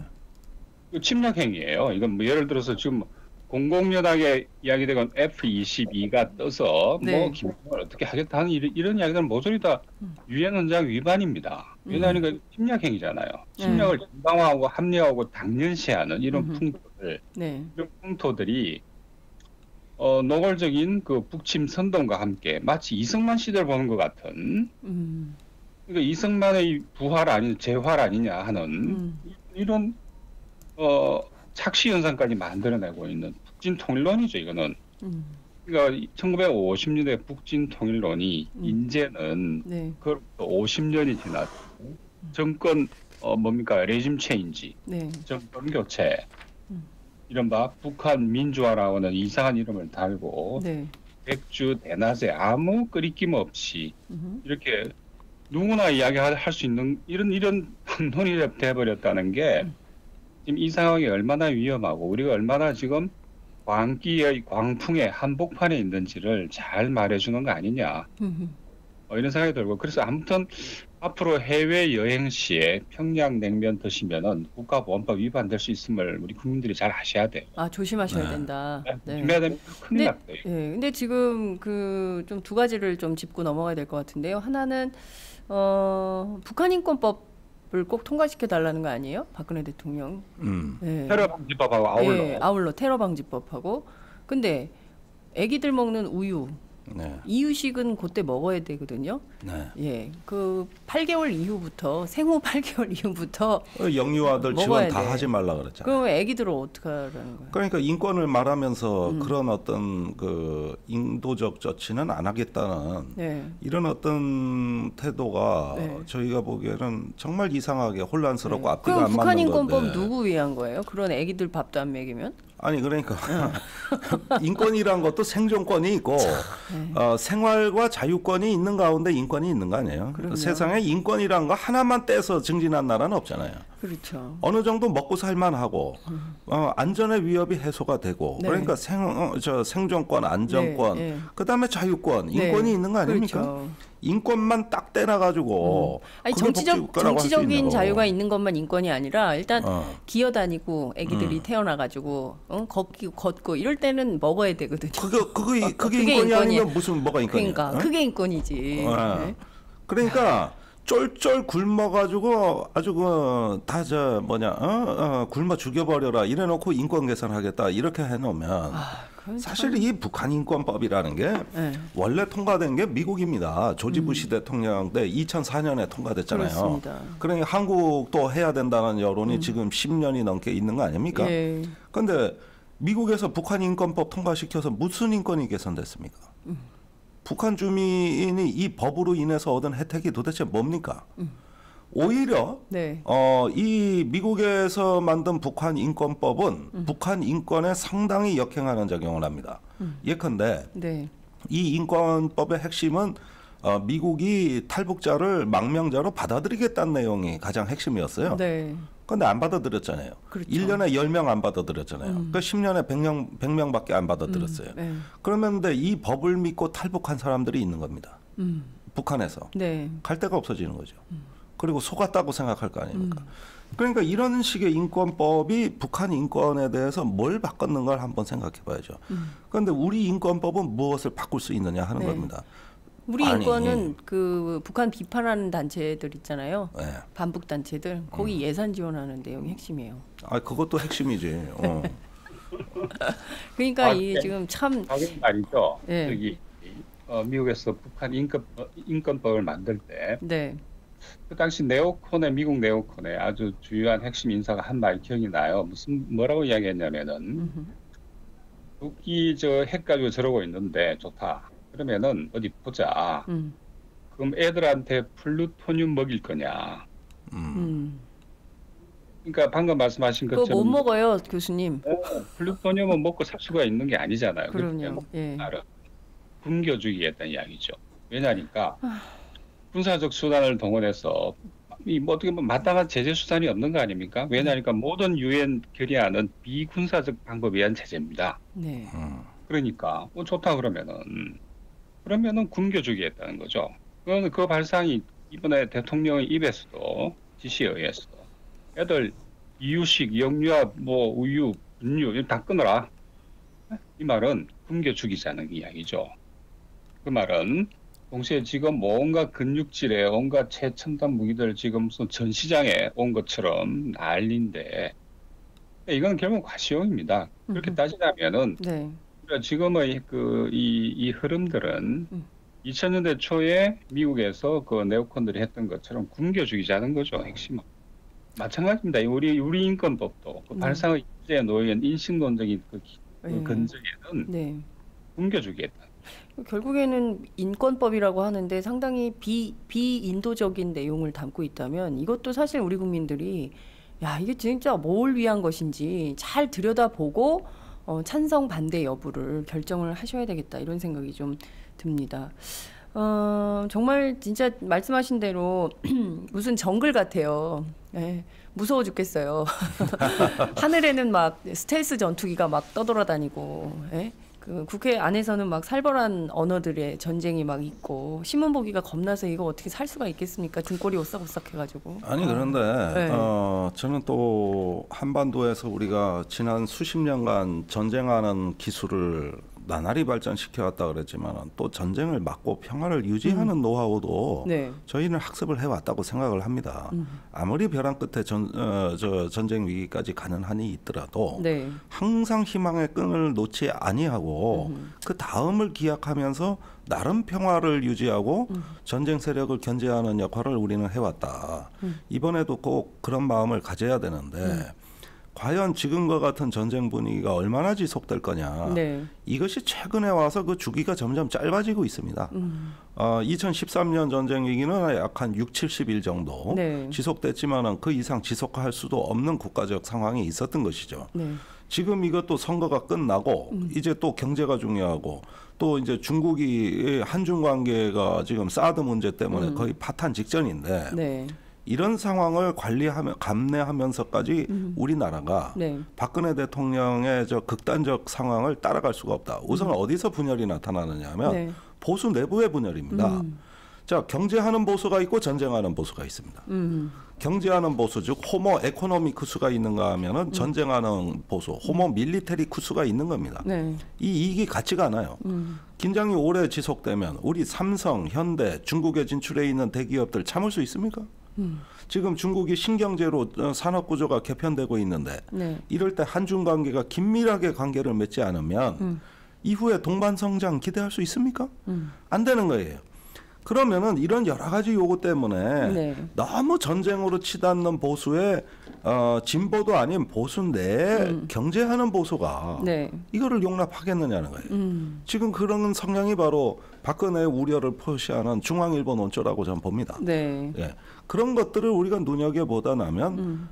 이거 침략 행위예요. 이건 뭐 예를 들어서 지금 공공연하게 이야기되건 F-22가 떠서 네. 뭐 김정을 어떻게 하겠다 하는 이런 이야기들은 모조리 다 유엔 헌장 위반입니다. 왜냐하니까 침략 행위잖아요. 침략을 정당화하고 합리화하고 당연시하는 이런 풍토들, 네. 이런 풍토들이 노골적인 그 북침 선동과 함께 마치 이승만 시대를 보는 것 같은 그러니까 이승만의 부활 아니 재활 아니냐 하는 이런 착시 현상까지 만들어내고 있는 북진 통일론이죠. 이거는 그러니까 1950년대 북진 통일론이 이제는 네. 그로부터 50년이 지났고 정권 뭡니까 레짐 체인지, 네. 정권 교체, 이른바 북한 민주화라고는 이상한 이름을 달고 네. 백주 대낮에 아무 끄리낌 없이 이렇게 누구나 이야기할 수 있는 이런 논의가 돼버렸다는 게 지금 이 상황이 얼마나 위험하고 우리가 얼마나 지금 광기의 광풍의 한복판에 있는지를 잘 말해주는 거 아니냐. 이런 생각이 들고 그래서 아무튼 앞으로 해외 여행 시에 평양냉면 드시면은 국가보안법 위반될 수 있음을 우리 국민들이 잘 아셔야 돼요. 아, 조심하셔야 네. 된다. 네. 조심해야 되면 큰일 근데, 났어요. 예, 근데 지금 그 좀 두 가지를 좀 짚고 넘어가야 될 것 같은데요. 하나는 북한 인권법을 꼭 통과시켜 달라는 거 아니에요? 박근혜 대통령. 예. 테러 방지법하고 아울러. 예, 아울러 테러 방지법하고. 근데 애기들 먹는 우유, 네. 이유식은 그때 먹어야 되거든요. 네. 예, 그 8개월 이후부터 생후 8개월 이후부터 영유아들 먹어야 지원 다 돼. 하지 말라 그랬잖아요. 그럼 애기들을 어떻게 하라는 거예요? 그러니까 인권을 말하면서 그런 어떤 그 인도적 조치는 안 하겠다는 네. 이런 어떤 태도가 네. 저희가 보기에는 정말 이상하게 혼란스럽고 네. 앞뒤가 그럼 안 북한 맞는 인권법 건데. 누구 위한 거예요? 그런 애기들 밥도 안 먹이면? 아니 그러니까 인권이란 것도 생존권이 있고 네. 생활과 자유권이 있는 가운데 인권이 있는 거 아니에요? 그럼요. 세상에 인권이란 거 하나만 떼서 증진한 나라는 없잖아요. 그렇죠. 어느 정도 먹고 살만하고 안전의 위협이 해소가 되고 네. 그러니까 생존권, 안전권, 네, 네. 그다음에 자유권, 인권이 네. 있는 거 아닙니까? 그렇죠. 인권만 딱 떼놔가지고 아니 그게 복지국가라고 할수 정치적인 있냐고. 자유가 있는 것만 인권이 아니라 일단 기어다니고 애기들이 음. 태어나가지고 걷고 이럴 때는 먹어야 되거든요. 그게 그게 인권이 인권이에요. 아니면 무슨 뭐가 인권이야? 그러니까 그게 인권이지. 네. 그러니까 쫄쫄 굶어가지고 아주 굶어 죽여버려라 이래놓고 인권 개선하겠다 이렇게 해놓으면 그건 사실 이 북한 인권법이라는 게 네. 원래 통과된 게 미국입니다. 조지 부시 대통령 때 2004년에 통과됐잖아요. 그렇습니다. 그러니 한국도 해야 된다는 여론이 지금 10년이 넘게 있는 거 아닙니까? 예. 그런데 미국에서 북한 인권법 통과시켜서 무슨 인권이 개선됐습니까? 북한 주민이 이 법으로 인해서 얻은 혜택이 도대체 뭡니까? 오히려 네. 이 미국에서 만든 북한 인권법은 북한 인권에 상당히 역행하는 작용을 합니다. 예컨대 네. 이 인권법의 핵심은 미국이 탈북자를 망명자로 받아들이겠다는 내용이 가장 핵심이었어요. 네. 그런데 안 받아들였잖아요. 그렇죠. 1년에 10명 안 받아들였잖아요. 그러니까 10년에 100명밖에 안 받아들였어요. 네. 그러면 이 법을 믿고 탈북한 사람들이 있는 겁니다. 북한에서. 네. 갈 데가 없어지는 거죠. 그리고 속았다고 생각할 거 아닙니까? 그러니까 이런 식의 인권법이 북한 인권에 대해서 뭘 바꿨는가를 한번 생각해 봐야죠. 그런데 우리 인권법은 무엇을 바꿀 수 있느냐 하는 네. 겁니다. 우리 아니. 인권은 그 북한 비판하는 단체들 있잖아요. 네. 반북 단체들 거기 예산 지원하는 내용이 핵심이에요. 그것도 핵심이지. 그러니까 이 지금 참 작은 말이죠. 예. 저기 미국에서 북한 인권법을 만들 때 네. 그 당시 미국 네오콘의 아주 주요한 핵심 인사가 한 말 기억이 나요. 뭐라고 이야기했냐면은 북이 핵 가지고 저러고 있는데 좋다. 그러면은 어디 보자. 그럼 애들한테 플루토늄 먹일 거냐? 그러니까 방금 말씀하신 그거 것처럼 못 먹어요, 교수님. 플루토늄은 먹고 살 수가 있는 게 아니잖아요. 그럼요. 예. 굶겨주기했다는 이야기죠. 왜냐니까 군사적 수단을 동원해서 어떻게 보면 마땅한 제재 수단이 없는 거 아닙니까? 왜냐니까 모든 유엔 결의안은 비군사적 방법에 의한 제재입니다. 네. 그러니까 좋다 그러면은 굶겨주기했다는 거죠. 그 발상이 이번에 대통령의 입에서도 지시에 의해서 애들 이유식, 영유아, 우유, 분유 이거 다 끊어라. 이 말은 굶겨주기자는 이야기죠. 그 말은 동시에 지금 온갖 근육질에 온갖 최첨단 무기들 지금 무슨 전시장에 온 것처럼 난리인데 이건 결국 과시용입니다. 그렇게 따지자면은 네. 지금의 이 흐름들은 2000년대 초에 미국에서 그 네오콘들이 했던 것처럼 굶겨주기자는 거죠. 핵심은. 마찬가지입니다. 우리 인권법도 그 발상의 기제에 놓인 인식론적인 그 근저에는 네. 굶겨주겠다. 결국에는 인권법이라고 하는데 상당히 비인도적인 내용을 담고 있다면 이것도 사실 우리 국민들이 이게 진짜 뭘 위한 것인지 잘 들여다보고 찬성 반대 여부를 결정을 하셔야 되겠다 이런 생각이 좀 듭니다. 정말 진짜 말씀하신 대로 무슨 정글 같아요. 네, 무서워 죽겠어요. 하늘에는 막 스텔스 전투기가 막 떠돌아다니고 그 국회 안에서는 막 살벌한 언어들의 전쟁이 막 있고 신문 보기가 겁나서 이거 어떻게 살 수가 있겠습니까? 등골이 오싹오싹해가지고. 아니 그런데 네. 저는 또 한반도에서 우리가 지난 수십 년간 전쟁하는 기술을 나날이 발전시켜 왔다 그랬지만 또 전쟁을 막고 평화를 유지하는 노하우도 네. 저희는 학습을 해왔다고 생각을 합니다. 아무리 벼랑 끝에 전쟁 위기까지 가는 한이 있더라도 네. 항상 희망의 끈을 놓지 아니하고 그 다음을 기약하면서 나름 평화를 유지하고 전쟁 세력을 견제하는 역할을 우리는 해왔다. 이번에도 꼭 그런 마음을 가져야 되는데 과연 지금과 같은 전쟁 분위기가 얼마나 지속될 거냐. 네. 이것이 최근에 와서 그 주기가 점점 짧아지고 있습니다. 2013년 전쟁 위기는 약 한 6, 70일 정도 네. 지속됐지만 그 이상 지속할 수도 없는 국가적 상황이 있었던 것이죠. 네. 지금 이것도 선거가 끝나고 이제 또 경제가 중요하고 또 이제 중국이 한중 관계가 지금 사드 문제 때문에 거의 파탄 직전인데 네. 이런 상황을 관리하며 감내하면서까지 우리나라가 네. 박근혜 대통령의 저 극단적 상황을 따라갈 수가 없다. 우선 어디서 분열이 나타나느냐 하면 네. 보수 내부의 분열입니다. 자, 경제하는 보수가 있고 전쟁하는 보수가 있습니다. 경제하는 보수 즉 호모 에코노미쿠스가 있는가 하면은 전쟁하는 보수 호모 밀리테리쿠스가 있는 겁니다. 네. 이 이익이 같지가 않아요. 긴장이 오래 지속되면 우리 삼성, 현대, 중국에 진출해 있는 대기업들 참을 수 있습니까? 지금 중국이 신경제로 산업 구조가 개편되고 있는데 네. 이럴 때 한중 관계가 긴밀하게 관계를 맺지 않으면 이후에 동반 성장 기대할 수 있습니까? 안 되는 거예요. 그러면은 이런 여러 가지 요구 때문에 네. 너무 전쟁으로 치닫는 보수의 진보도 아닌 보수 내에 경제하는 보수가 네. 이거를 용납하겠느냐는 거예요. 지금 그런 성향이 바로 박근혜의 우려를 표시하는 중앙일보 논조라고 저는 봅니다. 네. 예. 그런 것들을 우리가 눈여겨보다 나면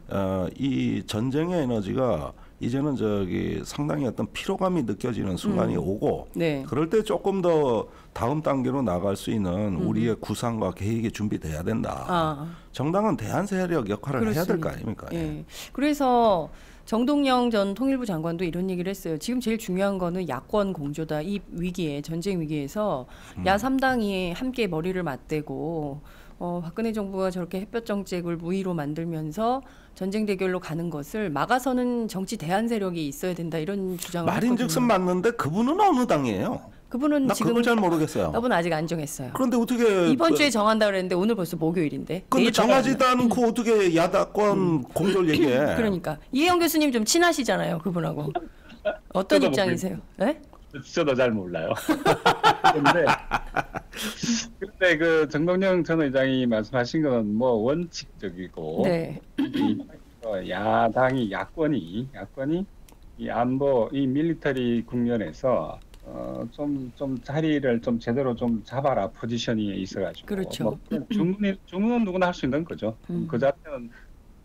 이 전쟁의 에너지가 이제는 상당히 어떤 피로감이 느껴지는 순간이 오고 네. 그럴 때 조금 더 다음 단계로 나갈 수 있는 우리의 구상과 계획이 준비돼야 된다. 아. 정당은 대안 세력 역할을 해야 될 거 그렇습니다. 아닙니까? 예. 그래서 정동영 전 통일부 장관도 이런 얘기를 했어요. 지금 제일 중요한 거는 야권 공조다. 이 위기에 전쟁 위기에서 야3당이 함께 머리를 맞대고 박근혜 정부가 저렇게 햇볕 정책을 무의로 만들면서 전쟁 대결로 가는 것을 막아서는 정치 대안 세력이 있어야 된다 이런 주장을 말인즉슨 했거든요. 맞는데 그분은 어느 당이에요? 그분은 나 지금 그걸 잘 모르겠어요. 그분 아직 안 정했어요. 그런데 어떻게 이번 주에 정한다 그랬는데 오늘 벌써 목요일인데. 근데 내일 정하지도 않고 어떻게 야당권 공조를 얘기해? 그러니까 이혜영 교수님 좀 친하시잖아요, 그분하고. 어떤 저도 입장이세요? 네? 저도 잘 몰라요. 그런데 그 정동영 전 의장이 말씀하신 건 뭐 원칙적이고 네. 야당이 야권이 이 안보 이 밀리터리 국면에서 좀 자리를 좀 제대로 좀 잡아라 포지션이 있어가지고 그렇죠. 뭐 주문은 누구나 할 수 있는 거죠. 그 자체는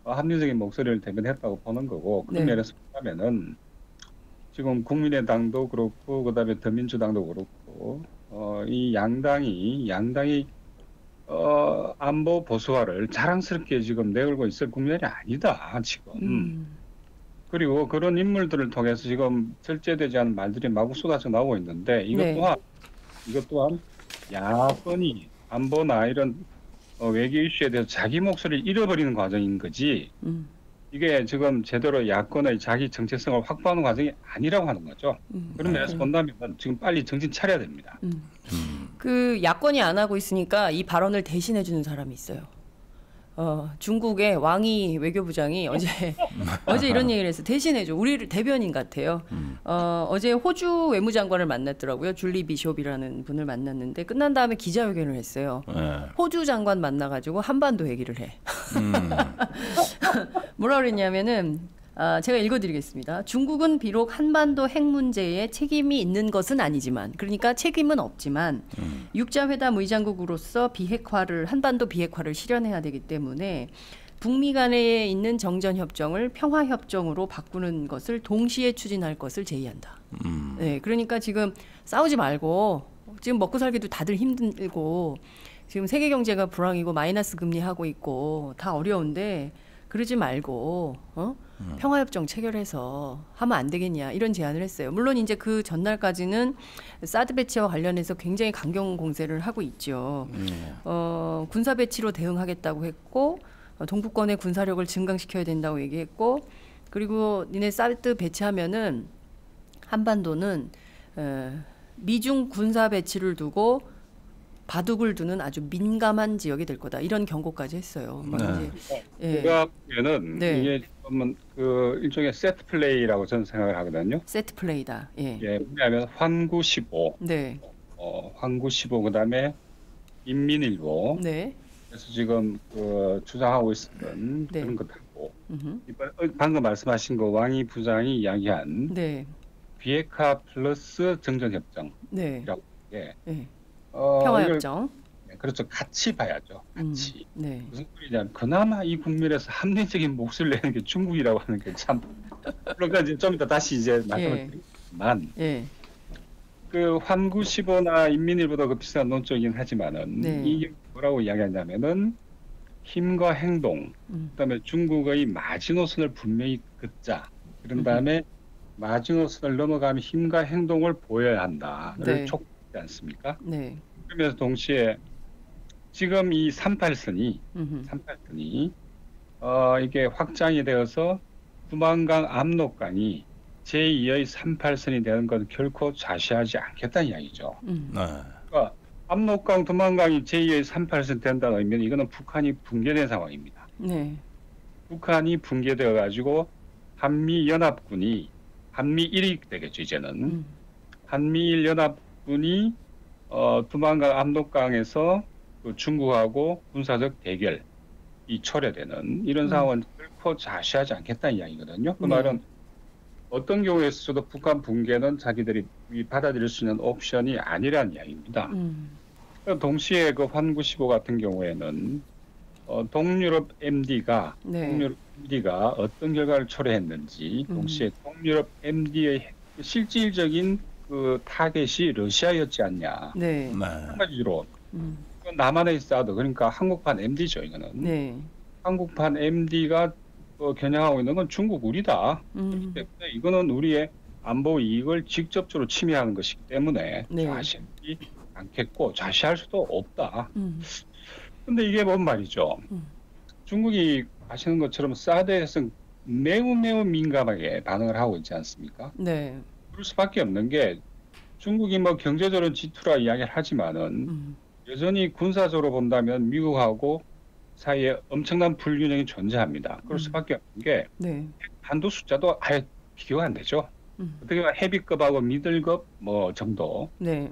합리적인 목소리를 대변했다고 보는 거고 그런 네. 면에서 보자면은 지금 국민의당도 그렇고 그다음에 더민주당도 그렇고 이 양당이 안보 보수화를 자랑스럽게 지금 내걸고 있을 국면이 아니다 지금. 그리고 그런 인물들을 통해서 지금 절제되지 않은 말들이 마구 쏟아져 나오고 있는데 이것 네. 또한 야권이 안보나 이런 외교 이슈에 대해서 자기 목소리를 잃어버리는 과정인 거지. 이게 지금 제대로 야권의 자기 정체성을 확보하는 과정이 아니라고 하는 거죠. 그런 면에서 본다면 지금 빨리 정신 차려야 됩니다. 그 야권이 안 하고 있으니까 이 발언을 대신해 주는 사람이 있어요. 중국의 왕이 외교부장이 어제 이런 얘기를 했어요. 대신해줘. 우리 대변인 같아요. 어제 호주 외무장관을 만났더라고요. 줄리 비숍이라는 분을 만났는데 끝난 다음에 기자회견을 했어요. 네. 호주 장관 만나가지고 한반도 얘기를 해. 뭐라 그랬냐면은 제가 읽어드리겠습니다. 중국은 비록 한반도 핵 문제에 책임이 있는 것은 아니지만, 그러니까 책임은 없지만 육자회담 의장국으로서 한반도 비핵화를 실현해야 되기 때문에 북미 간에 있는 정전협정을 평화협정으로 바꾸는 것을 동시에 추진할 것을 제의한다. 네, 그러니까 지금 싸우지 말고 지금 먹고 살기도 다들 힘들고 지금 세계 경제가 불황이고 마이너스 금리 하고 있고 다 어려운데 그러지 말고 평화협정 체결해서 하면 안 되겠냐 이런 제안을 했어요. 물론 이제 그 전날까지는 사드 배치와 관련해서 굉장히 강경 공세를 하고 있죠. 군사 배치로 대응하겠다고 했고 동북권의 군사력을 증강시켜야 된다고 얘기했고 그리고 니네 사드 배치하면은 한반도는 미중 군사 배치를 두고 바둑을 두는 아주 민감한 지역이 될 거다 이런 경고까지 했어요. 막 네. 이제, 예. 제가 보면은 네. 이게 좀 그 일종의 세트 플레이라고 저는 생각을 하거든요. 세트 플레이다. 예. 예, 뭐냐면 환구 15, 네. 환구 15 그다음에 인민일보. 네. 그래서 지금 그 주장하고 있었던 네. 그런 것하고 음흠. 방금 말씀하신 거 왕이 부장이 이야기한 네. 비핵화 플러스 정전협정. 네. 예. 네. 이걸, 평화협정. 그렇죠. 같이 봐야죠. 같이. 네. 무슨 소리냐면 그나마 이 국면에서 합리적인 몫을 내는 게 중국이라고 하는 게 참. 그러니까 이제 좀 이따 다시 이제 말씀을 드리지만 예. 그 환구 15나 인민일보다 그 비슷한 논조이긴 하지만은 네. 이게 뭐라고 이야기하냐면은 힘과 행동, 그다음에 중국의 마지노선을 분명히 긋자. 그런 다음에 마지노선을 넘어가면 힘과 행동을 보여야 한다를 네. 촉구하지 않습니까? 네. 그러면서 동시에 지금 이 38선이 음흠. 이게 확장이 되어서 두만강 압록강이 제2의 38선이 되는 건 결코 좌시하지 않겠다는 이야기죠. 네. 그러니까 압록강, 두만강이 제2의 38선 된다는 의미는 이거는 북한이 붕괴된 상황입니다. 네. 북한이 붕괴되어 가지고 한미 연합군이 한미 1위 되겠죠 이제는. 한미일 연합군이 두만강 압록강에서 그 중국하고 군사적 대결이 초래되는 이런 상황은 결코 좌시하지 않겠다는 이야기거든요. 그 네. 말은 어떤 경우에서도 북한 붕괴는 자기들이 받아들일 수 있는 옵션이 아니라는 이야기입니다. 동시에 그 환구 15 같은 경우에는 동유럽 MD가 네. 어떤 결과를 초래했는지 동시에 동유럽 MD의 실질적인 그 타겟이 러시아였지 않냐. 네. 네. 한마디로 남한의 사드 그러니까 한국판 MD죠 이거는. 네. 한국판 MD가 겨냥하고 있는 건 중국 우리다. 그렇기 때문에 이거는 우리의 안보 이익을 직접적으로 침해하는 것이기 때문에 네. 좌시하지 않겠고 좌시할 수도 없다. 근데 이게 뭔 말이죠? 중국이 아시는 것처럼 사드에서 매우 민감하게 반응을 하고 있지 않습니까? 네. 그럴 수밖에 없는 게 중국이 뭐 경제적으로 지투라 이야기를 하지만은 여전히 군사적으로 본다면 미국하고 사이에 엄청난 불균형이 존재합니다. 그럴 수밖에 없는 게 네. 한도 숫자도 아예 비교가 안 되죠. 어떻게 보면 헤비급하고 미들급 뭐 정도. 네.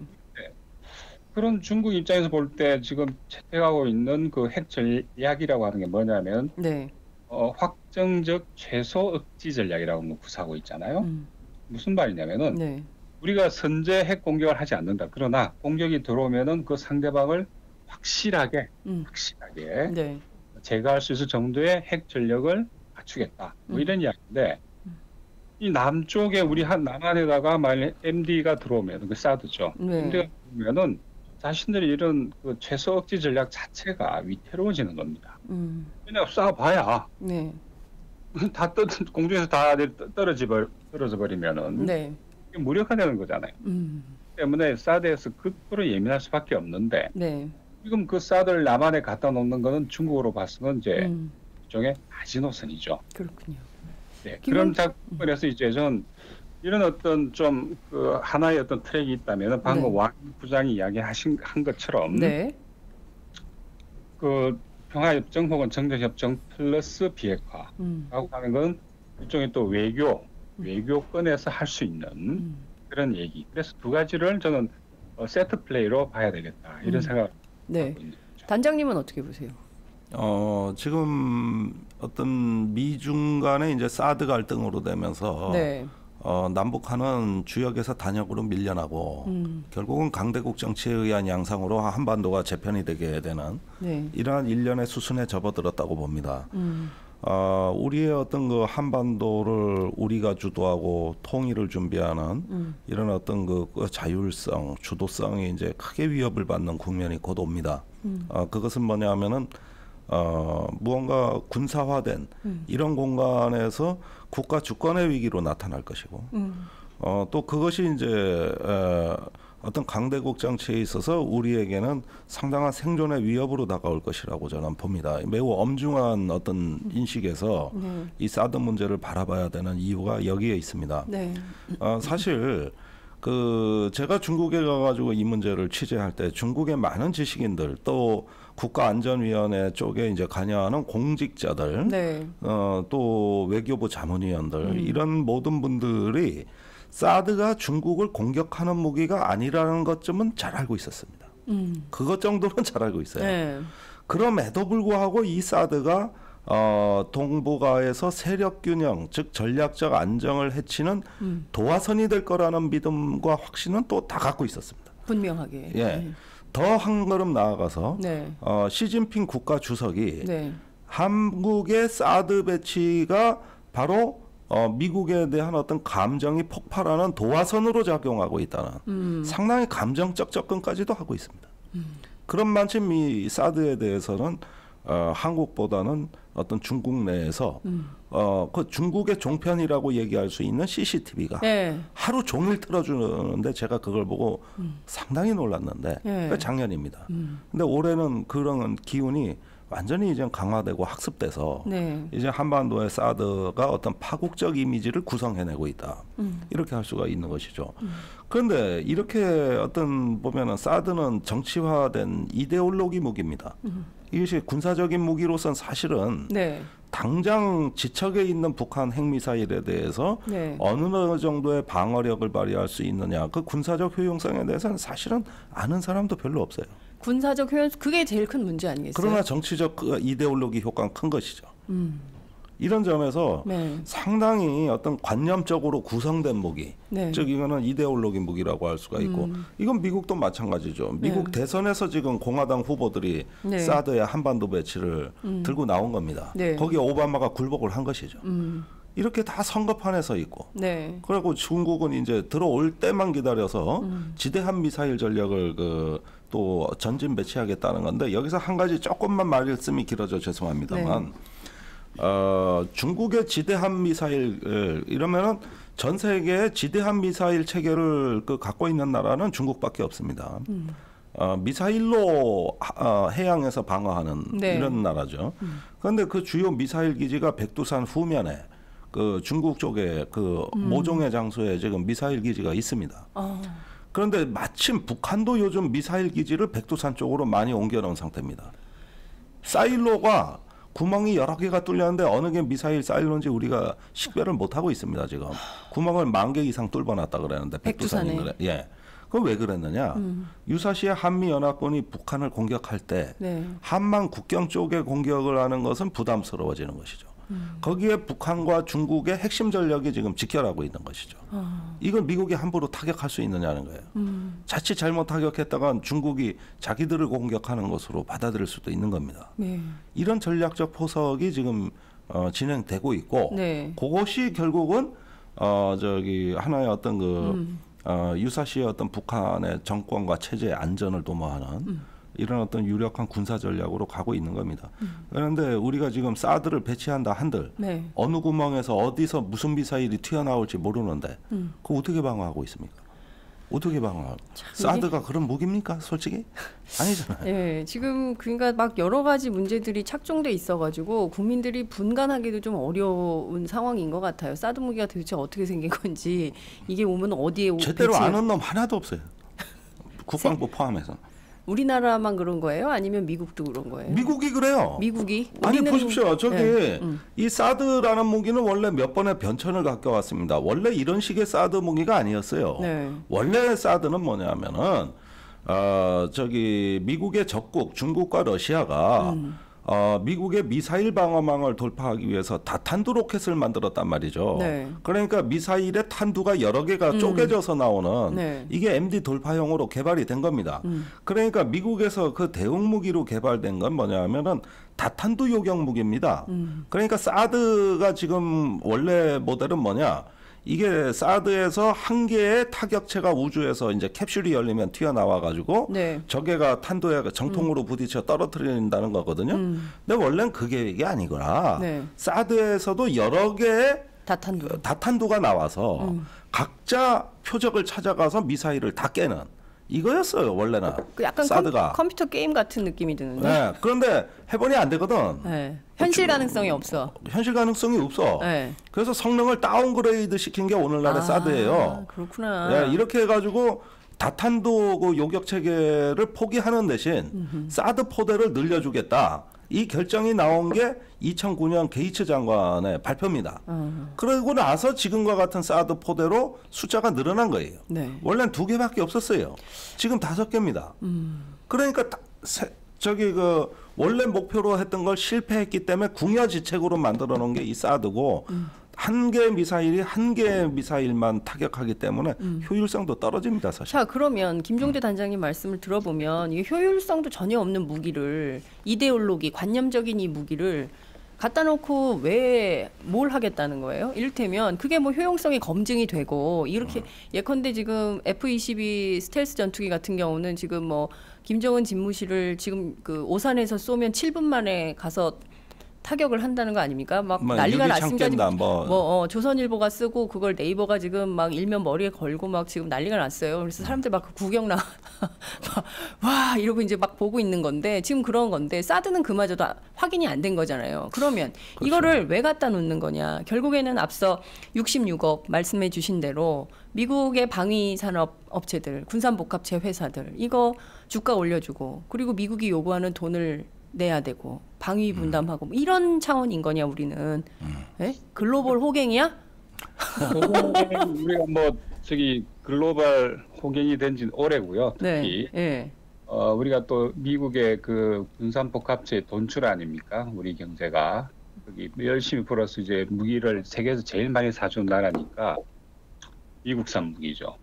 그런 중국 입장에서 볼 때 지금 채택하고 있는 그 핵 전략이라고 하는 게 뭐냐면 네. 확정적 최소 억지 전략이라고 뭐 구사하고 있잖아요. 무슨 말이냐면은 네. 우리가 선제 핵 공격을 하지 않는다. 그러나 공격이 들어오면은 그 상대방을 확실하게 네. 제거할 수 있을 정도의 핵 전력을 갖추겠다. 뭐 이런 이야기인데 이 남쪽에 우리 한 남한에다가 만약 MD가 들어오면 그 사드죠. 네. MD가 들어오면은 자신들이 이런 그 최소 억지 전략 자체가 위태로워지는 겁니다. 그냥 쏴봐야 네. 다 공중에서 다 떨어져 버리면은 네. 이게 무력화되는 거잖아요. 때문에 사드에서 극도로 예민할 수밖에 없는데 네. 지금 그 사드를 남한에 갖다 놓는 거는 중국으로 봐서는 이제 일종의 마지노선이죠. 그렇군요. 네, 그런 작품에서 이제 전 이런 어떤 좀 그 하나의 어떤 트랙이 있다면 방금 네. 왕 부장이 이야기하신 한 것처럼 네. 그 평화협정 혹은 정전협정 플러스 비핵화라고 하는 건 일종의 또 외교권에서 할 수 있는 그런 얘기. 그래서 두 가지를 저는 세트 플레이로 봐야 되겠다 이런 생각을 네. 하고 있는 거죠. 단장님은 어떻게 보세요? 지금 어떤 미중 간의 이제 사드 갈등으로 되면서 네. 남북한은 주역에서 단역으로 밀려나고 결국은 강대국 정치에 의한 양상으로 한반도가 재편이 되게 되는 네. 이러한 일련의 수순에 접어들었다고 봅니다. 우리의 어떤 그 한반도를 우리가 주도하고 통일을 준비하는 이런 어떤 그 자율성, 주도성이 이제 크게 위협을 받는 국면이 곧 옵니다. 그것은 뭐냐면은 무언가 군사화된 이런 공간에서 국가 주권의 위기로 나타날 것이고 또 그것이 이제 어떤 강대국 정치에 있어서 우리에게는 상당한 생존의 위협으로 다가올 것이라고 저는 봅니다. 매우 엄중한 어떤 인식에서 이 사드 문제를 바라봐야 되는 이유가 여기에 있습니다. 네. 사실 그 제가 중국에 가가지고 이 문제를 취재할 때 중국의 많은 지식인들 또 국가안전위원회 쪽에 이제 관여하는 공직자들, 네. 또 외교부 자문위원들 이런 모든 분들이 사드가 중국을 공격하는 무기가 아니라는 것쯤은 잘 알고 있었습니다. 그것 정도는 잘 알고 있어요. 네. 그럼에도 불구하고 이 사드가 동북아에서 세력 균형, 즉 전략적 안정을 해치는 도화선이 될 거라는 믿음과 확신은 또 다 갖고 있었습니다. 분명하게. 예, 더 한 걸음 나아가서 네. 시진핑 국가 주석이 네. 한국의 사드 배치가 바로 미국에 대한 어떤 감정이 폭발하는 도화선으로 작용하고 있다는 상당히 감정적 접근까지도 하고 있습니다. 그런 만큼 이 사드에 대해서는 한국보다는 어떤 중국 내에서 그 중국의 종편이라고 얘기할 수 있는 CCTV가 네. 하루 종일 틀어주는데 제가 그걸 보고 상당히 놀랐는데 네. 그 작년입니다. 근데 올해는 그런 기운이 완전히 이제 강화되고 학습돼서 네. 이제 한반도의 사드가 어떤 파국적 이미지를 구성해내고 있다. 이렇게 할 수가 있는 것이죠. 그런데 이렇게 어떤 보면은 사드는 정치화된 이데올로기 무기입니다. 이것이 군사적인 무기로선 사실은 네. 당장 지척에 있는 북한 핵미사일에 대해서 네. 어느 정도의 방어력을 발휘할 수 있느냐, 그 군사적 효용성에 대해서는 사실은 아는 사람도 별로 없어요. 군사적 효용 그게 제일 큰 문제 아니겠어요? 그러나 정치적 그 이데올로기 효과는 큰 것이죠. 이런 점에서 네. 상당히 어떤 관념적으로 구성된 무기, 네. 즉 이거는 이데올로기 무기라고 할 수가 있고, 이건 미국도 마찬가지죠. 미국 네. 대선에서 지금 공화당 후보들이 네. 사드의 한반도 배치를 들고 나온 겁니다. 네. 거기에 오바마가 굴복을 한 것이죠. 이렇게 다 선거판에 서 있고, 네. 그리고 중국은 이제 들어올 때만 기다려서 지대한 미사일 전략을 또 전진 배치하겠다는 건데, 여기서 한 가지 조금만 말씀이 길어져 죄송합니다만, 중국의 지대한 미사일 이러면은 전 세계의 지대한 미사일 체계를 갖고 있는 나라는 중국밖에 없습니다. 미사일로 해양에서 방어하는 네. 이런 나라죠. 그런데 그 주요 미사일 기지가 백두산 후면에 그 중국 쪽에 그 모종의 장소에 지금 미사일 기지가 있습니다. 그런데 마침 북한도 요즘 미사일 기지를 백두산 쪽으로 많이 옮겨놓은 상태입니다. 사일로가 구멍이 여러 개가 뚫렸는데 어느 게 미사일 사일로인지 우리가 식별을 못 하고 있습니다. 지금 구멍을 10,000개 이상 뚫어놨다 그러는데 백두산인 그래. 예. 그럼 왜 그랬느냐? 유사시에 한미 연합군이 북한을 공격할 때 네. 한만 국경 쪽에 공격을 하는 것은 부담스러워지는 것이죠. 거기에 북한과 중국의 핵심 전력이 지금 직결하고 있는 것이죠. 이걸 미국이 함부로 타격할 수 있느냐는 거예요. 자칫 잘못 타격했다간 중국이 자기들을 공격하는 것으로 받아들일 수도 있는 겁니다. 네. 이런 전략적 포석이 지금 진행되고 있고, 네. 그것이 결국은 하나의 어떤 유사시의 어떤 북한의 정권과 체제의 안전을 도모하는 이런 어떤 유력한 군사 전략으로 가고 있는 겁니다. 그런데 우리가 지금 사드를 배치한다 한들 네. 어느 구멍에서 어디서 무슨 미사일이 튀어나올지 모르는데 그거 어떻게 방어하고 있습니까? 어떻게 방어하고? 사드가 그런 무기입니까? 솔직히 아니잖아요. 예, 지금 그러니까 막 여러 가지 문제들이 착종돼 있어가지고 국민들이 분간하기도 좀 어려운 상황인 것 같아요. 사드 무기가 도대체 어떻게 생긴 건지, 이게 오면 어디에 제대로 아는 놈 하나도 없어요. 국방부 포함해서. 우리나라만 그런 거예요? 아니면 미국도 그런 거예요? 미국이 그래요. 미국이? 아니 우리는- 보십시오. 저기 네. 이 사드라는 무기는 원래 몇 번의 변천을 겪어왔습니다. 원래 이런 식의 사드 무기가 아니었어요. 네. 원래 사드는 뭐냐면은 미국의 적국 중국과 러시아가 미국의 미사일 방어망을 돌파하기 위해서 다탄두 로켓을 만들었단 말이죠. 네. 그러니까 미사일의 탄두가 여러 개가 쪼개져서 나오는 네. 이게 MD 돌파형으로 개발이 된 겁니다. 그러니까 미국에서 그 대응 무기로 개발된 건 뭐냐면은 다탄두 요격 무기입니다. 그러니까 사드가 지금 원래 모델은 뭐냐? 이게 사드에서 한 개의 타격체가 우주에서 이제 캡슐이 열리면 튀어나와 가지고 네. 적외가 탄도에 정통으로 부딪혀 떨어뜨린다는 거거든요. 근데 원래는 그 계획이 아니구나. 네. 사드에서도 여러 개의 다탄두. 다탄두가 나와서 각자 표적을 찾아가서 미사일을 다 깨는 이거였어요 원래는. 그 약간 사드가. 컴퓨터 게임 같은 느낌이 드는데. 네. 그런데 해보니 안 되거든. 네. 현실 가능성이 없어. 현실 가능성이 없어. 네. 그래서 성능을 다운그레이드 시킨 게 오늘날의 사드예요. 그렇구나. 네, 이렇게 해가지고 다탄도 그 요격 체계를 포기하는 대신 사드 포대를 늘려주겠다. 이 결정이 나온 게 2009년 게이츠 장관의 발표입니다. 그러고 나서 지금과 같은 사드 포대로 숫자가 늘어난 거예요. 네. 원래는 2개밖에 없었어요. 지금 5개입니다. 그러니까 저기 그 원래 목표로 했던 걸 실패했기 때문에 궁여지책으로 만들어 놓은 게 이 사드고 한 개의 미사일이 한 개의 미사일만 타격하기 때문에 효율성도 떨어집니다, 사실. 자, 그러면 김종대 단장님 말씀을 들어보면 이 효율성도 전혀 없는 무기를 이데올로기, 관념적인 이 무기를 갖다 놓고 왜 뭘 하겠다는 거예요? 이를테면 그게 뭐 효용성이 검증이 되고 이렇게 예컨대 지금 F-22 스텔스 전투기 같은 경우는 지금 뭐 김정은 집무실을 지금 그 오산에서 쏘면 7분 만에 가서 타격을 한다는 거 아닙니까? 막 난리가 났습니다. 조선일보가 쓰고 그걸 네이버가 지금 막 일면 머리에 걸고 막 지금 난리가 났어요. 그래서 사람들 막 그 구경 와 이러고 이제 막 보고 있는 건데 지금 그런 건데 사드는 그마저도 확인이 안 된 거잖아요. 그러면 그렇죠. 이거를 왜 갖다 놓는 거냐? 결국에는 앞서 66억 말씀해 주신 대로 미국의 방위 산업 업체들, 군산복합체 회사들 이거 주가 올려주고 그리고 미국이 요구하는 돈을 내야 되고 방위 분담하고 뭐 이런 차원인 거냐 우리는 에? 글로벌 호갱이야? 우리가 뭐 저기 글로벌 호갱이 된 지는 오래고요. 특히 네. 우리가 또 미국의 그 군산복합체 돈줄 아닙니까? 우리 경제가 여기 열심히 벌어서 이제 무기를 세계에서 제일 많이 사준 나라니까 미국산 무기죠.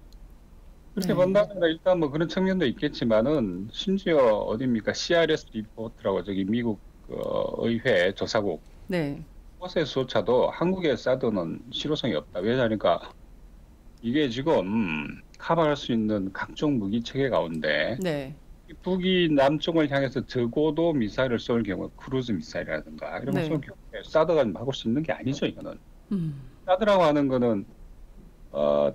그렇게 본다면 일단 뭐 그런 측면도 있겠지만은 심지어 어디입니까? CRS 리포트라고 저기 미국 의회 조사국 네. 곳에서조차도 한국의 사드는 실효성이 없다. 왜냐하니까 이게 지금 커버할 수 있는 각종 무기 체계 가운데 네. 북이 남쪽을 향해서 적어도 미사일을 쏠 경우 크루즈 미사일이라든가 이런 걸 쏠 경우에 사드가 막을 수 있는 게 아니죠. 이거는 사드라고 하는 거는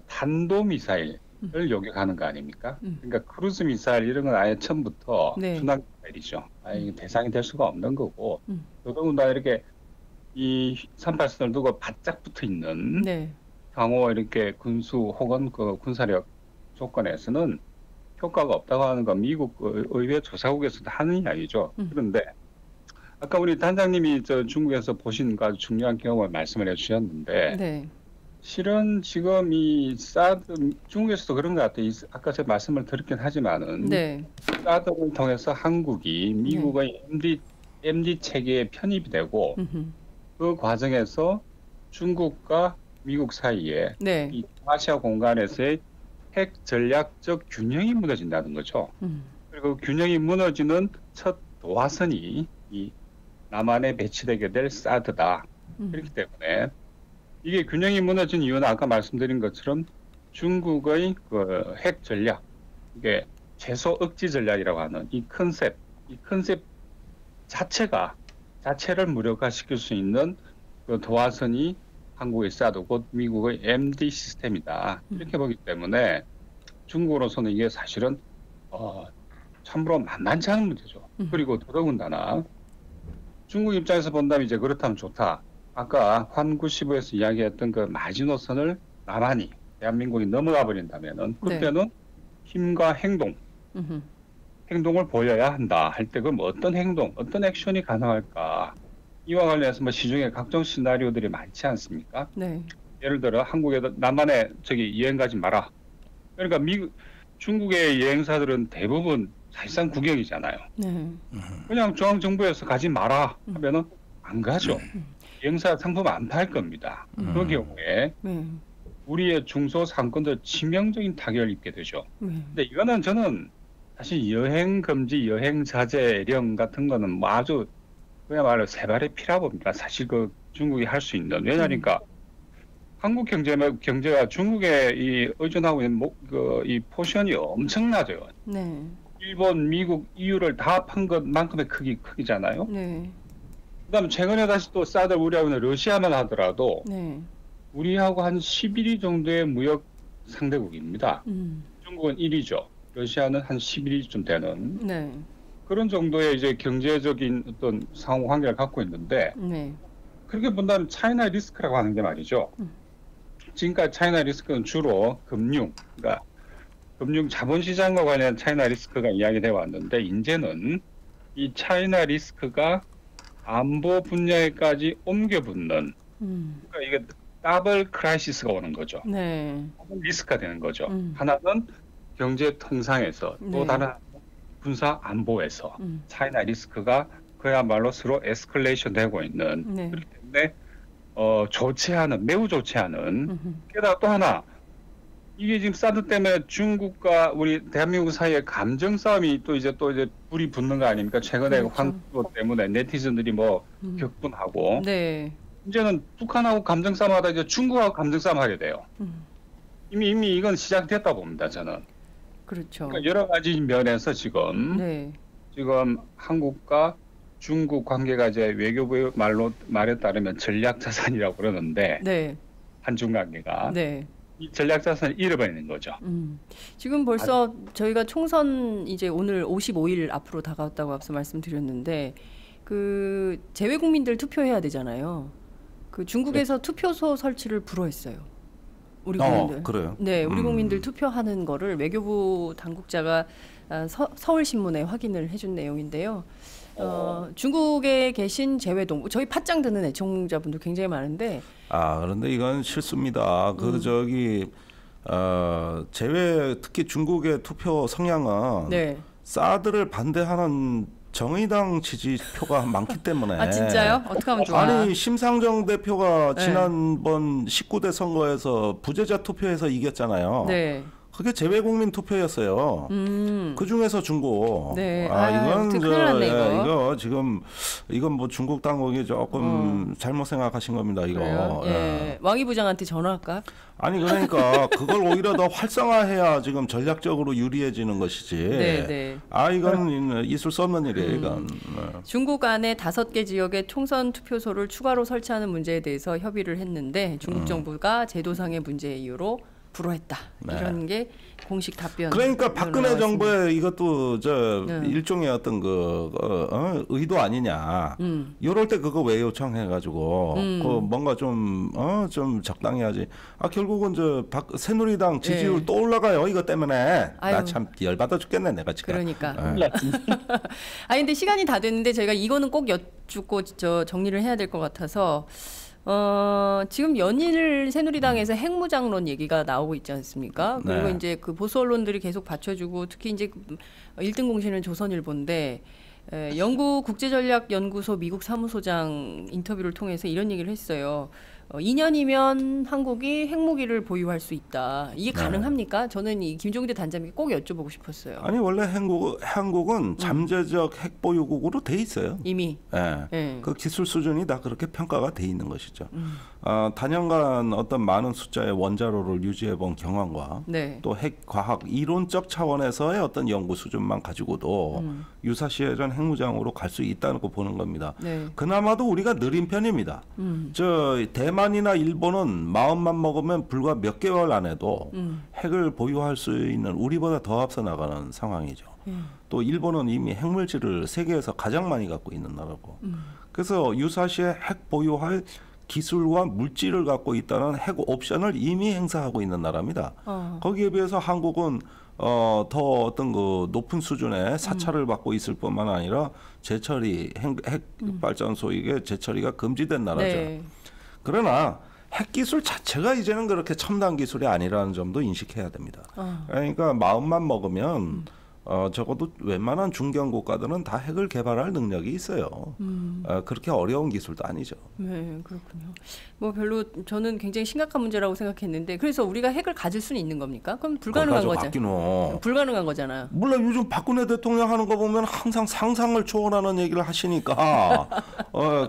탄도 미사일 을 요격하는 거 아닙니까? 그러니까 크루즈 미사일 이런 건 아예 처음부터 순항 미사일이죠. 아예 대상이 될 수가 없는 거고 더더군다나 이렇게 이 38선을 두고 바짝 붙어 있는 강호 이렇게 군수 혹은 그 군사력 조건에서는 효과가 없다고 하는 건 미국 의회 조사국에서도 하는 이야기죠. 그런데 아까 우리 단장님이 저 중국에서 보신 아주 중요한 경험을 말씀을 해주셨는데 실은 지금 이 사드 중국에서도 그런 것 같아요. 아까 제가 말씀을 드렸긴 하지만은 사드를 통해서 한국이 미국의 MD 체계에 편입이 되고 그 과정에서 중국과 미국 사이에 이 아시아 공간에서의 핵 전략적 균형이 무너진다는 거죠. 그리고 균형이 무너지는 첫 도화선이 이 남한에 배치되게 될 사드다. 그렇기 때문에 이게 균형이 무너진 이유는 아까 말씀드린 것처럼 중국의 그 핵 전략, 이게 최소 억지 전략이라고 하는 이 컨셉 자체를 무력화시킬 수 있는 그 도화선이 한국의 사드, 곧 미국의 MD 시스템이다. 이렇게 보기 때문에 중국으로서는 이게 사실은 참으로 만만치 않은 문제죠. 그리고 더더군다나 중국 입장에서 본다면 이제 그렇다면 좋다. 아까 환구시부에서 이야기했던 그 마지노선을 나만이 대한민국이 넘어가 버린다면은 그때는 힘과 행동을 보여야 한다 할 때 그럼 어떤 행동, 어떤 액션이 가능할까? 이와 관련해서 뭐 시중에 각종 시나리오들이 많지 않습니까? 예를 들어 한국에도 남한에 저기 여행 가지 마라. 그러니까 중국의 여행사들은 대부분 사실상 국영이잖아요. 그냥 중앙정부에서 가지 마라 하면은 안 가죠. 여행사 상품 안 팔 겁니다. 그 경우에 우리의 중소상권도 치명적인 타격을 입게 되죠. 근데 이거는 저는 사실 여행 금지, 여행 자제령 같은 거는 뭐 아주 그야말로 세 발의 피라 봅니다. 사실 그 중국이 할 수 있는. 왜냐니까 한국 경제가 중국에 이 의존하고 있는 이 포션이 엄청나죠. 네. 일본, 미국, EU를 다 합한 것만큼의 크기잖아요. 네. 그다음에 최근에 다시 또 사드 우리하고 있는 러시아만 하더라도 네. 우리하고 한 11위 정도의 무역 상대국입니다. 중국은 1위죠. 러시아는 한 11위쯤 되는 네. 그런 정도의 이제 경제적인 어떤 상호 관계를 갖고 있는데 네. 그렇게 본다면 차이나 리스크라고 하는 게 말이죠. 지금까지 차이나 리스크는 주로 그러니까 금융 자본시장과 관련한 차이나 리스크가 이야기되어 왔는데 이제는 이 차이나 리스크가 안보 분야에까지 옮겨 붙는 그러니까 이게 더블 크라이시스가 오는 거죠. 네. 리스크가 되는 거죠. 하나는 경제 통상에서 또 네. 다른 군사 안보에서 차이나 리스크가 그야말로 서로 에스컬레이션 되고 있는 네. 그렇기 때문에 매우 좋지 않은 게다가 또 하나 이게 지금 사드 때문에 중국과 우리 대한민국 사이에 감정 싸움이 또 이제 불이 붙는 거 아닙니까? 최근에 그렇죠. 환도 때문에 네티즌들이 격분하고 네. 이제는 북한하고 감정 싸움하다 이제 중국하고 감정 싸움 하게 돼요. 이미 이건 시작됐다 봅니다. 저는. 그렇죠. 그러니까 여러 가지 면에서 지금 네. 한국과 중국 관계가 이제 외교부의 말에 따르면 전략 자산이라고 그러는데 네. 한중 관계가 네. 이 전략 자산을 잃어버리는 거죠. 지금 벌써 저희가 총선 이제 오늘 55일 앞으로 다가왔다고 앞서 말씀드렸는데 그 재외 국민들 투표해야 되잖아요. 그 중국에서 투표소 설치를 불허했어요. 우리 국민들. 그래요? 네, 우리 국민들 투표하는 거를 외교부 당국자가 서울신문에 확인을 해준 내용인데요. 중국에 계신 재외동 저희 팟짱 듣는 애청자분들 굉장히 많은데 그런데 이건 실수입니다. 특히 중국의 투표 성향은 네. 사드를 반대하는 정의당 지지표가 많기 때문에. 아 진짜요? 어떻게 하면 좋아? 아니 심상정 대표가 네. 지난번 19대 선거에서 부재자 투표에서 이겼잖아요. 네. 그게 재외국민 투표였어요. 그 중에서 중국. 네. 이건 큰일 났네, 이거. 이건 뭐 중국 당국이 조금 잘못 생각하신 겁니다. 이거. 그래요? 예. 왕이 부장한테 전화할까? 아니 그러니까 그걸 오히려 더 활성화해야 지금 전략적으로 유리해지는 것이지. 네, 네. 이건 있을 수 없는 일이에요. 이건. 중국 안에 5개 지역에 총선 투표소를 추가로 설치하는 문제에 대해서 협의를 했는데 중국 정부가 제도상의 문제 이유로 불허했다. 이런 게 공식 답변. 그러니까 박근혜 정부의 이것도 일종의 어떤 의도 아니냐. 이럴 때 그거 왜 요청해가지고 그 뭔가 좀 적당히 하지. 결국은 새누리당 지지율 또 올라가요. 이것 때문에. 나 참 열받아 죽겠네 내가 지금. 그러니까. 근데 시간이 다 됐는데 저희가 이거는 꼭 여쭙고 정리를 해야 될 것 같아서. 지금 연일 새누리당에서 핵무장론 얘기가 나오고 있지 않습니까? 그리고 이제 그 보수 언론들이 계속 받쳐주고 특히 이제 1등 공신은 조선일보인데 영국 국제전략연구소 미국 사무소장 인터뷰를 통해서 이런 얘기를 했어요. 2년이면 한국이 핵무기를 보유할 수 있다. 이게 가능합니까? 저는 이 김종대 단장님께 꼭 여쭤보고 싶었어요. 아니 원래 한국은 잠재적 핵 보유국으로 돼 있어요. 이미. 네. 그 기술 수준이 다 그렇게 평가가 돼 있는 것이죠. 단연간 어떤 많은 숫자의 원자로를 유지해본 경험과 또 핵 과학 이론적 차원에서의 어떤 연구 수준만 가지고도 유사시에는 핵무장으로 갈 수 있다는 거 보는 겁니다. 그나마도 우리가 느린 편입니다. 대만이나 일본은 마음만 먹으면 불과 몇 개월 안에도 핵을 보유할 수 있는 우리보다 더 앞서 나가는 상황이죠. 또 일본은 이미 핵물질을 세계에서 가장 많이 갖고 있는 나라고. 그래서 유사시에 핵 보유할 기술과 물질을 갖고 있다는 핵 옵션을 이미 행사하고 있는 나라입니다. 거기에 비해서 한국은 더 어떤 그 높은 수준의 사찰을 받고 있을 뿐만 아니라 재처리 핵 발전소에게 재처리가 금지된 나라죠. 그러나 핵 기술 자체가 이제는 그렇게 첨단 기술이 아니라는 점도 인식해야 됩니다. 그러니까 마음만 먹으면 적어도 웬만한 중견 국가들은 다 핵을 개발할 능력이 있어요. 그렇게 어려운 기술도 아니죠. 네, 그렇군요. 뭐 별로 저는 굉장히 심각한 문제라고 생각했는데 그래서 우리가 핵을 가질 수는 있는 겁니까? 그럼 불가능한 거잖아요. 불가능한 거잖아요. 물론 요즘 박근혜 대통령 하는 거 보면 항상 상상을 초월하는 얘기를 하시니까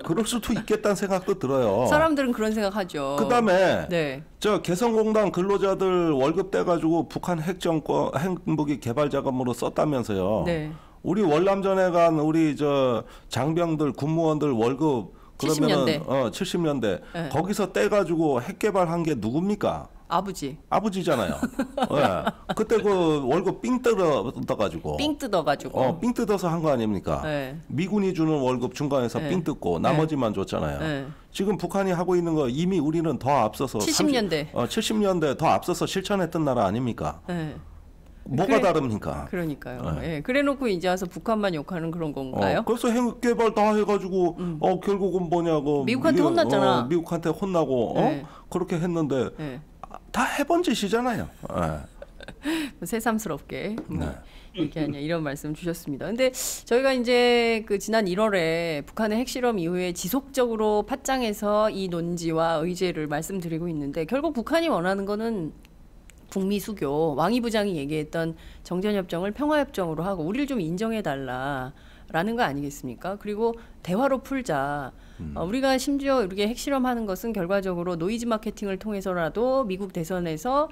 그럴 수도 있겠다는 생각도 들어요. 사람들은 그런 생각하죠. 그다음에 네. 저 개성공단 근로자들 월급 떼가지고 북한 핵무기 개발 자금으로 썼다면서요. 네. 우리 월남전에 간 우리 저 장병들 군무원들 월급 그러면은 70년대. 70년대 네. 거기서 떼가지고 핵 개발한 게 누굽니까? 아버지. 아버지잖아요. 네. 그때 그 월급 삥 뜯어가지고. 삥 뜯어가지고. 삥 뜯어서 한 거 아닙니까? 네. 미군이 주는 월급 중간에서 네. 삥 뜯고 나머지만 줬잖아요. 네. 지금 북한이 하고 있는 거 이미 우리는 더 앞서서 70년대. 70년대 더 앞서서 실천했던 나라 아닙니까? 네. 뭐가 다릅니까? 그러니까요. 네. 예. 그래놓고 이제 와서 북한만 욕하는 그런 건가요? 그래서 핵 개발 다 해가지고 결국은 뭐냐고 미국한테 혼났잖아. 미국한테 혼나고 네. 그렇게 했는데 네. 다 해본 짓이잖아요. 새삼스럽게 네. 얘기하냐 이런 말씀 주셨습니다. 근데 저희가 이제 그 지난 1월에 북한의 핵실험 이후에 지속적으로 팟짱에서 이 논지와 의제를 말씀드리고 있는데 결국 북한이 원하는 거는 북미 수교, 왕이 부장이 얘기했던 정전협정을 평화협정으로 하고 우리를 좀 인정해달라라는 거 아니겠습니까? 그리고 대화로 풀자. 우리가 심지어 이렇게 핵실험하는 것은 결과적으로 노이즈 마케팅을 통해서라도 미국 대선에서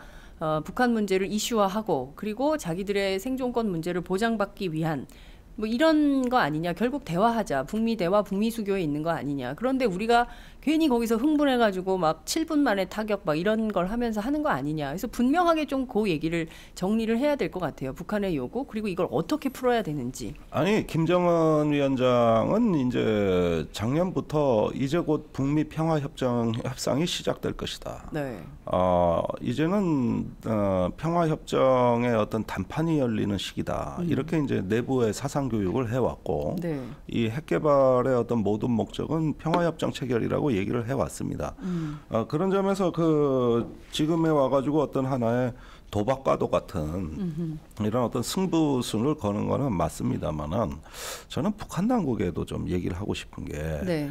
북한 문제를 이슈화하고 그리고 자기들의 생존권 문제를 보장받기 위한 뭐 이런 거 아니냐. 결국 대화하자. 북미 대화, 북미 수교에 있는 거 아니냐. 그런데 우리가 괜히 거기서 흥분해가지고 막 7분 만에 타격 막 이런 걸 하면서 하는 거 아니냐. 그래서 분명하게 좀 그 얘기를 정리를 해야 될 것 같아요. 북한의 요구 그리고 이걸 어떻게 풀어야 되는지. 아니 김정은 위원장은 이제 작년부터 이제 곧 북미 평화협상이 시작될 것이다. 네. 이제는 평화협정의 어떤 단판이 열리는 시기다. 이렇게 이제 내부의 사상 교육을 해왔고 네. 이 핵 개발의 어떤 모든 목적은 평화협정 체결이라고 얘기를 해왔습니다. 그런 점에서 그 지금에 와가지고 어떤 하나의 도박과도 같은 이런 어떤 승부순을 거는 거는 맞습니다만은 저는 북한 당국에도 좀 얘기를 하고 싶은 게 네.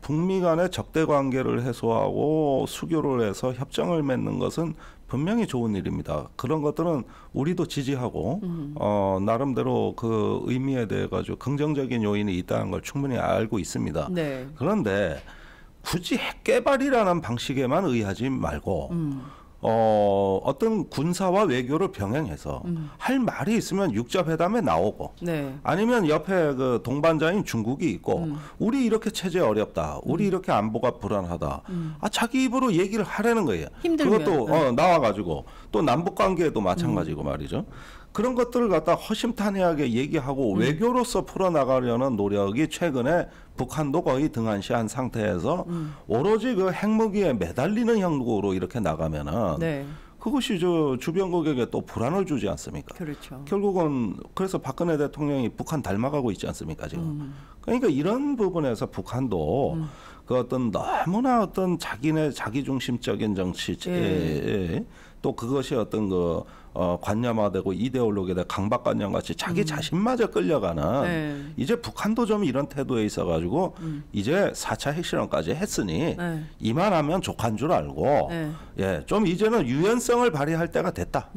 북미 간의 적대 관계를 해소하고 수교를 해서 협정을 맺는 것은 분명히 좋은 일입니다. 그런 것들은 우리도 지지하고 나름대로 그 의미에 대해 가지고 긍정적인 요인이 있다는 걸 충분히 알고 있습니다. 네. 그런데 굳이 핵 개발이라는 방식에만 의하지 말고 어떤 군사와 외교를 병행해서 할 말이 있으면 육자회담에 나오고 네. 아니면 옆에 그 동반자인 중국이 있고 우리 이렇게 체제 어렵다. 우리 이렇게 안보가 불안하다. 자기 입으로 얘기를 하라는 거예요. 힘들면. 그것도 나와가지고 또 남북 관계에도 마찬가지고 말이죠. 그런 것들을 갖다 허심탄회하게 얘기하고 외교로서 풀어나가려는 노력이 최근에 북한도 거의 등한시한 상태에서 오로지 그 핵무기에 매달리는 형국으로 이렇게 나가면은 네. 그것이 저 주변국에게 또 불안을 주지 않습니까? 그렇죠. 결국은 그래서 박근혜 대통령이 북한 닮아가고 있지 않습니까 지금? 그러니까 이런 부분에서 북한도 그 어떤 너무나 어떤 자기 중심적인 정치 또 그것이 어떤 그 관념화되고 이데올로기에 강박관념 같이 자기 자신마저 끌려가는 네. 이제 북한도 좀 이런 태도에 있어가지고 이제 4차 핵실험까지 했으니 네. 이만하면 족한 줄 알고 네. 예, 좀 이제는 유연성을 발휘할 때가 됐다.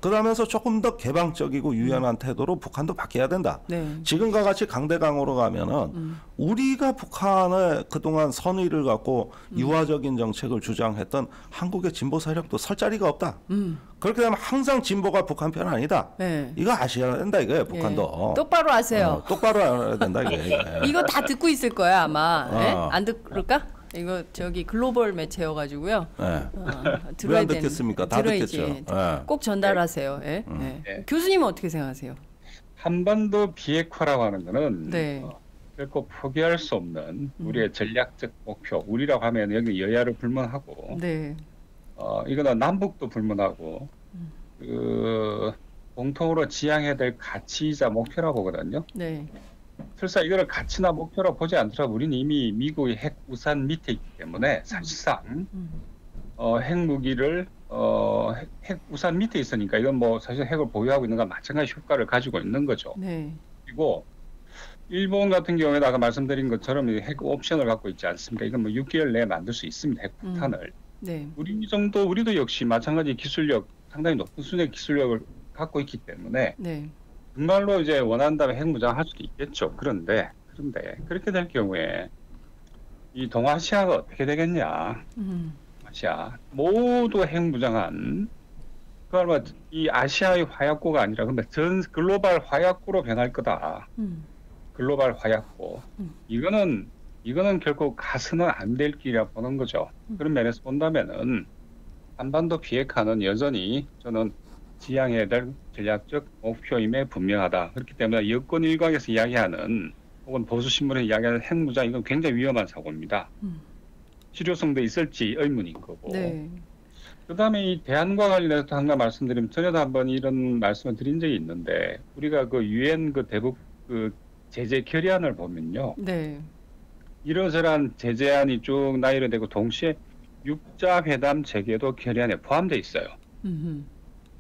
그러면서 조금 더 개방적이고 유연한 태도로 북한도 바뀌어야 된다. 네. 지금과 같이 강대강으로 가면은 우리가 북한의 그동안 선의를 갖고 유화적인 정책을 주장했던 한국의 진보 세력도 설 자리가 없다. 그렇게 되면 항상 진보가 북한 편 아니다. 네. 이거 아셔야 된다 이거예요, 북한도. 예. 똑바로 하세요. 똑바로 알아야 된다 이게. 이거 다 듣고 있을 거야 아마. 예? 어. 안 듣을까? 이거 저기 글로벌 매체여가지고요. 네. 들어야 왜 안 듣겠습니까? 다 들어야지. 듣겠죠. 예. 꼭 전달하세요. 예? 예. 네. 교수님은 어떻게 생각하세요? 한반도 비핵화라고 하는 거는 네. 결코 포기할 수 없는 우리의 전략적 목표. 우리라고 하면 여기 여야를 불문하고 네. 이거는 남북도 불문하고 그 공통으로 지향해야 될 가치이자 목표라고 보거든요. 네. 설사 이거를 가치나 목표로 보지 않더라도 우리는 이미 미국의 핵 우산 밑에 있기 때문에 사실상 핵무기를 핵 우산 밑에 있으니까 이건 뭐 사실 핵을 보유하고 있는 건 마찬가지 효과를 가지고 있는 거죠. 네. 그리고 일본 같은 경우에는 아까 말씀드린 것처럼 이 핵 옵션을 갖고 있지 않습니까? 이건 뭐 6개월 내에 만들 수 있습니다. 핵폭탄을. 네. 우리도 역시 마찬가지 기술력, 상당히 높은 수준의 기술력을 갖고 있기 때문에 네. 정말로 이제 원한다면 핵 무장할 수도 있겠죠. 그런데 그렇게 될 경우에 이 동아시아가 어떻게 되겠냐? 아시아 모두 핵 무장한 그야말로 이 아시아의 화약고가 아니라 근데 전 글로벌 화약고로 변할 거다. 글로벌 화약고. 이거는 결코 가서는 안 될 길이라 보는 거죠. 그런 면에서 본다면은 한반도 비핵화는 여전히 저는 지향해야 될 전략적 목표임에 분명하다. 그렇기 때문에 여권 일각에서 이야기하는 혹은 보수 신문에 이야기하는 핵무장 이건 굉장히 위험한 사고입니다. 실효성도 있을지 의문인 거고. 네. 그다음에 이 대안과 관련해서 한가 말씀드리면 전에도 한번 이런 말씀을 드린 적이 있는데 우리가 그 유엔 그 대북 그 제재 결의안을 보면요. 네. 이러저러한 제재안이 쭉 나열되고 동시에 육자 회담 재개도 결의안에 포함되어 있어요.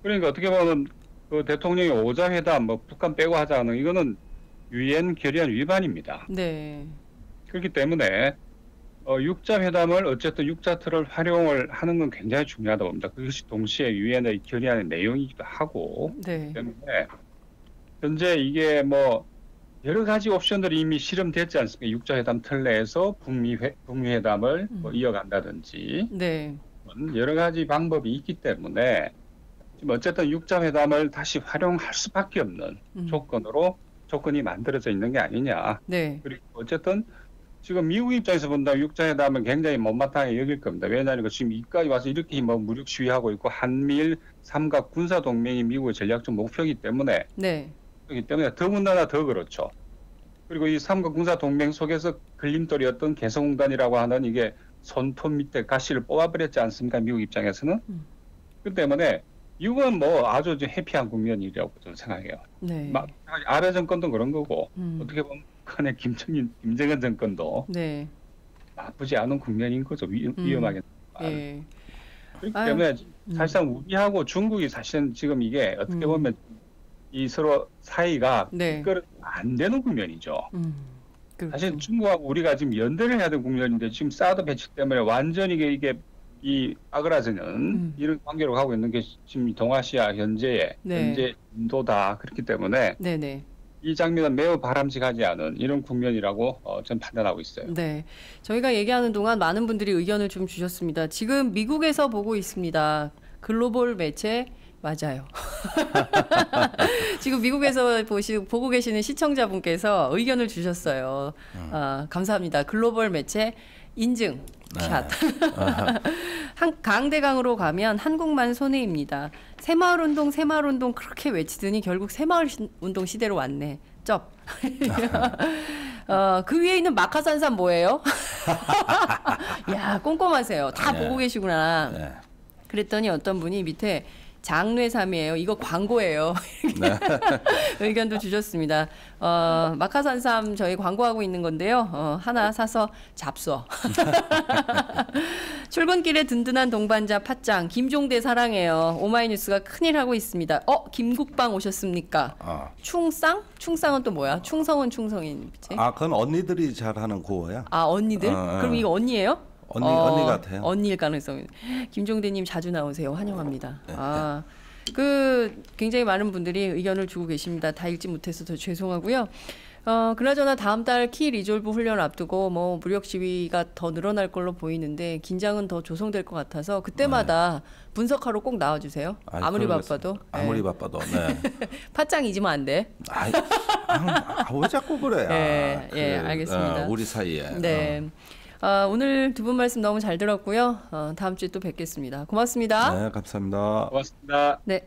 그러니까 어떻게 보면 그 대통령이 오자 회담 뭐 북한 빼고 하자는 이거는 유엔 결의안 위반입니다. 네. 그렇기 때문에 육자 회담을 어쨌든 육자 틀을 활용을 하는 건 굉장히 중요하다고 봅니다. 그것이 동시에 유엔의 결의안의 내용이기도 하고 네. 때문에 현재 이게 뭐 여러 가지 옵션들이 이미 실험됐지 않습니까? 육자 회담 틀 내에서 북미 회담을 뭐 이어간다든지 네. 여러 가지 방법이 있기 때문에 지금 어쨌든 육자 회담을 다시 활용할 수밖에 없는 조건이 만들어져 있는 게 아니냐. 네. 그리고 어쨌든 지금 미국 입장에서 본다면 육자회담은 굉장히 못마땅하게 여길 겁니다. 왜냐하면 지금 이까지 와서 이렇게 뭐 무력 시위하고 있고 한미일 삼각 군사 동맹이 미국의 전략적 목표이기 때문에 네. 그렇기 때문에 더군다나 더 그렇죠. 그리고 이 삼각 군사 동맹 속에서 걸림돌이었던 개성공단이라고 하는 이게 손톱 밑에 가시를 뽑아버렸지 않습니까? 미국 입장에서는. 그 때문에 이건 뭐 아주 해피한 국면이라고 저는 생각해요. 네. 아베 정권도 그런 거고 어떻게 보면 북한의 김정은 정권도 네. 나쁘지 않은 국면인 거죠. 위험하게. 예. 그렇기 때문에 사실상 우리하고 중국이 사실은 지금 이게 어떻게 보면 이 서로 사이가 네. 안 되는 국면이죠. 그렇죠. 사실 중국하고 우리가 지금 연대를 해야 되는 국면인데 지금 사드 배치 때문에 완전히 이게 이 아그라지는 이런 관계로 가고 있는 게 지금 동아시아 현재 인도다. 그렇기 때문에 네네. 이 장면은 매우 바람직하지 않은 이런 국면이라고 저는 판단하고 있어요. 네, 저희가 얘기하는 동안 많은 분들이 의견을 좀 주셨습니다. 지금 미국에서 보고 있습니다. 글로벌 매체 맞아요. 지금 미국에서 보고 계시는 시청자분께서 의견을 주셨어요. 감사합니다. 글로벌 매체 인증. 샷. 강대강으로 가면 한국만 손해입니다. 새마을운동 그렇게 외치더니 결국 새마을운동 시대로 왔네. 쩝. 그 위에 있는 마카산삼 뭐예요? 야, 꼼꼼하세요. 다 보고 계시구나. 네. 그랬더니 어떤 분이 밑에 장뇌삼이에요. 이거 광고예요. 네. 의견도 주셨습니다. 마카산삼 저희 광고하고 있는 건데요. 하나 사서 잡숴. 출근길에 든든한 동반자 팥짱. 김종대 사랑해요. 오마이뉴스가 큰일 하고 있습니다. 김국방 오셨습니까? 충쌍? 충쌍은 또 뭐야? 충성은 충성인. 그건 언니들이 잘하는 구호야. 언니들? 그럼 이거 언니예요? 언니 같아요. 언니일 가능성이. 김종대님 자주 나오세요. 환영합니다. 네. 굉장히 많은 분들이 의견을 주고 계십니다. 다 읽지 못해서 더 죄송하고요. 그나저나 다음 달 키 리졸브 훈련 앞두고 뭐 무력 시위가 더 늘어날 걸로 보이는데 긴장은 더 조성될 것 같아서 그때마다 분석하러 꼭 나와주세요. 아무리 바빠도. 아무리 바빠도. 네. 팥짱 잊으면 안 돼. 왜 자꾸 그래? 알겠습니다. 우리 사이에. 네. 오늘 두 분 말씀 너무 잘 들었고요. 다음 주에 또 뵙겠습니다. 고맙습니다. 네, 감사합니다. 고맙습니다. 네.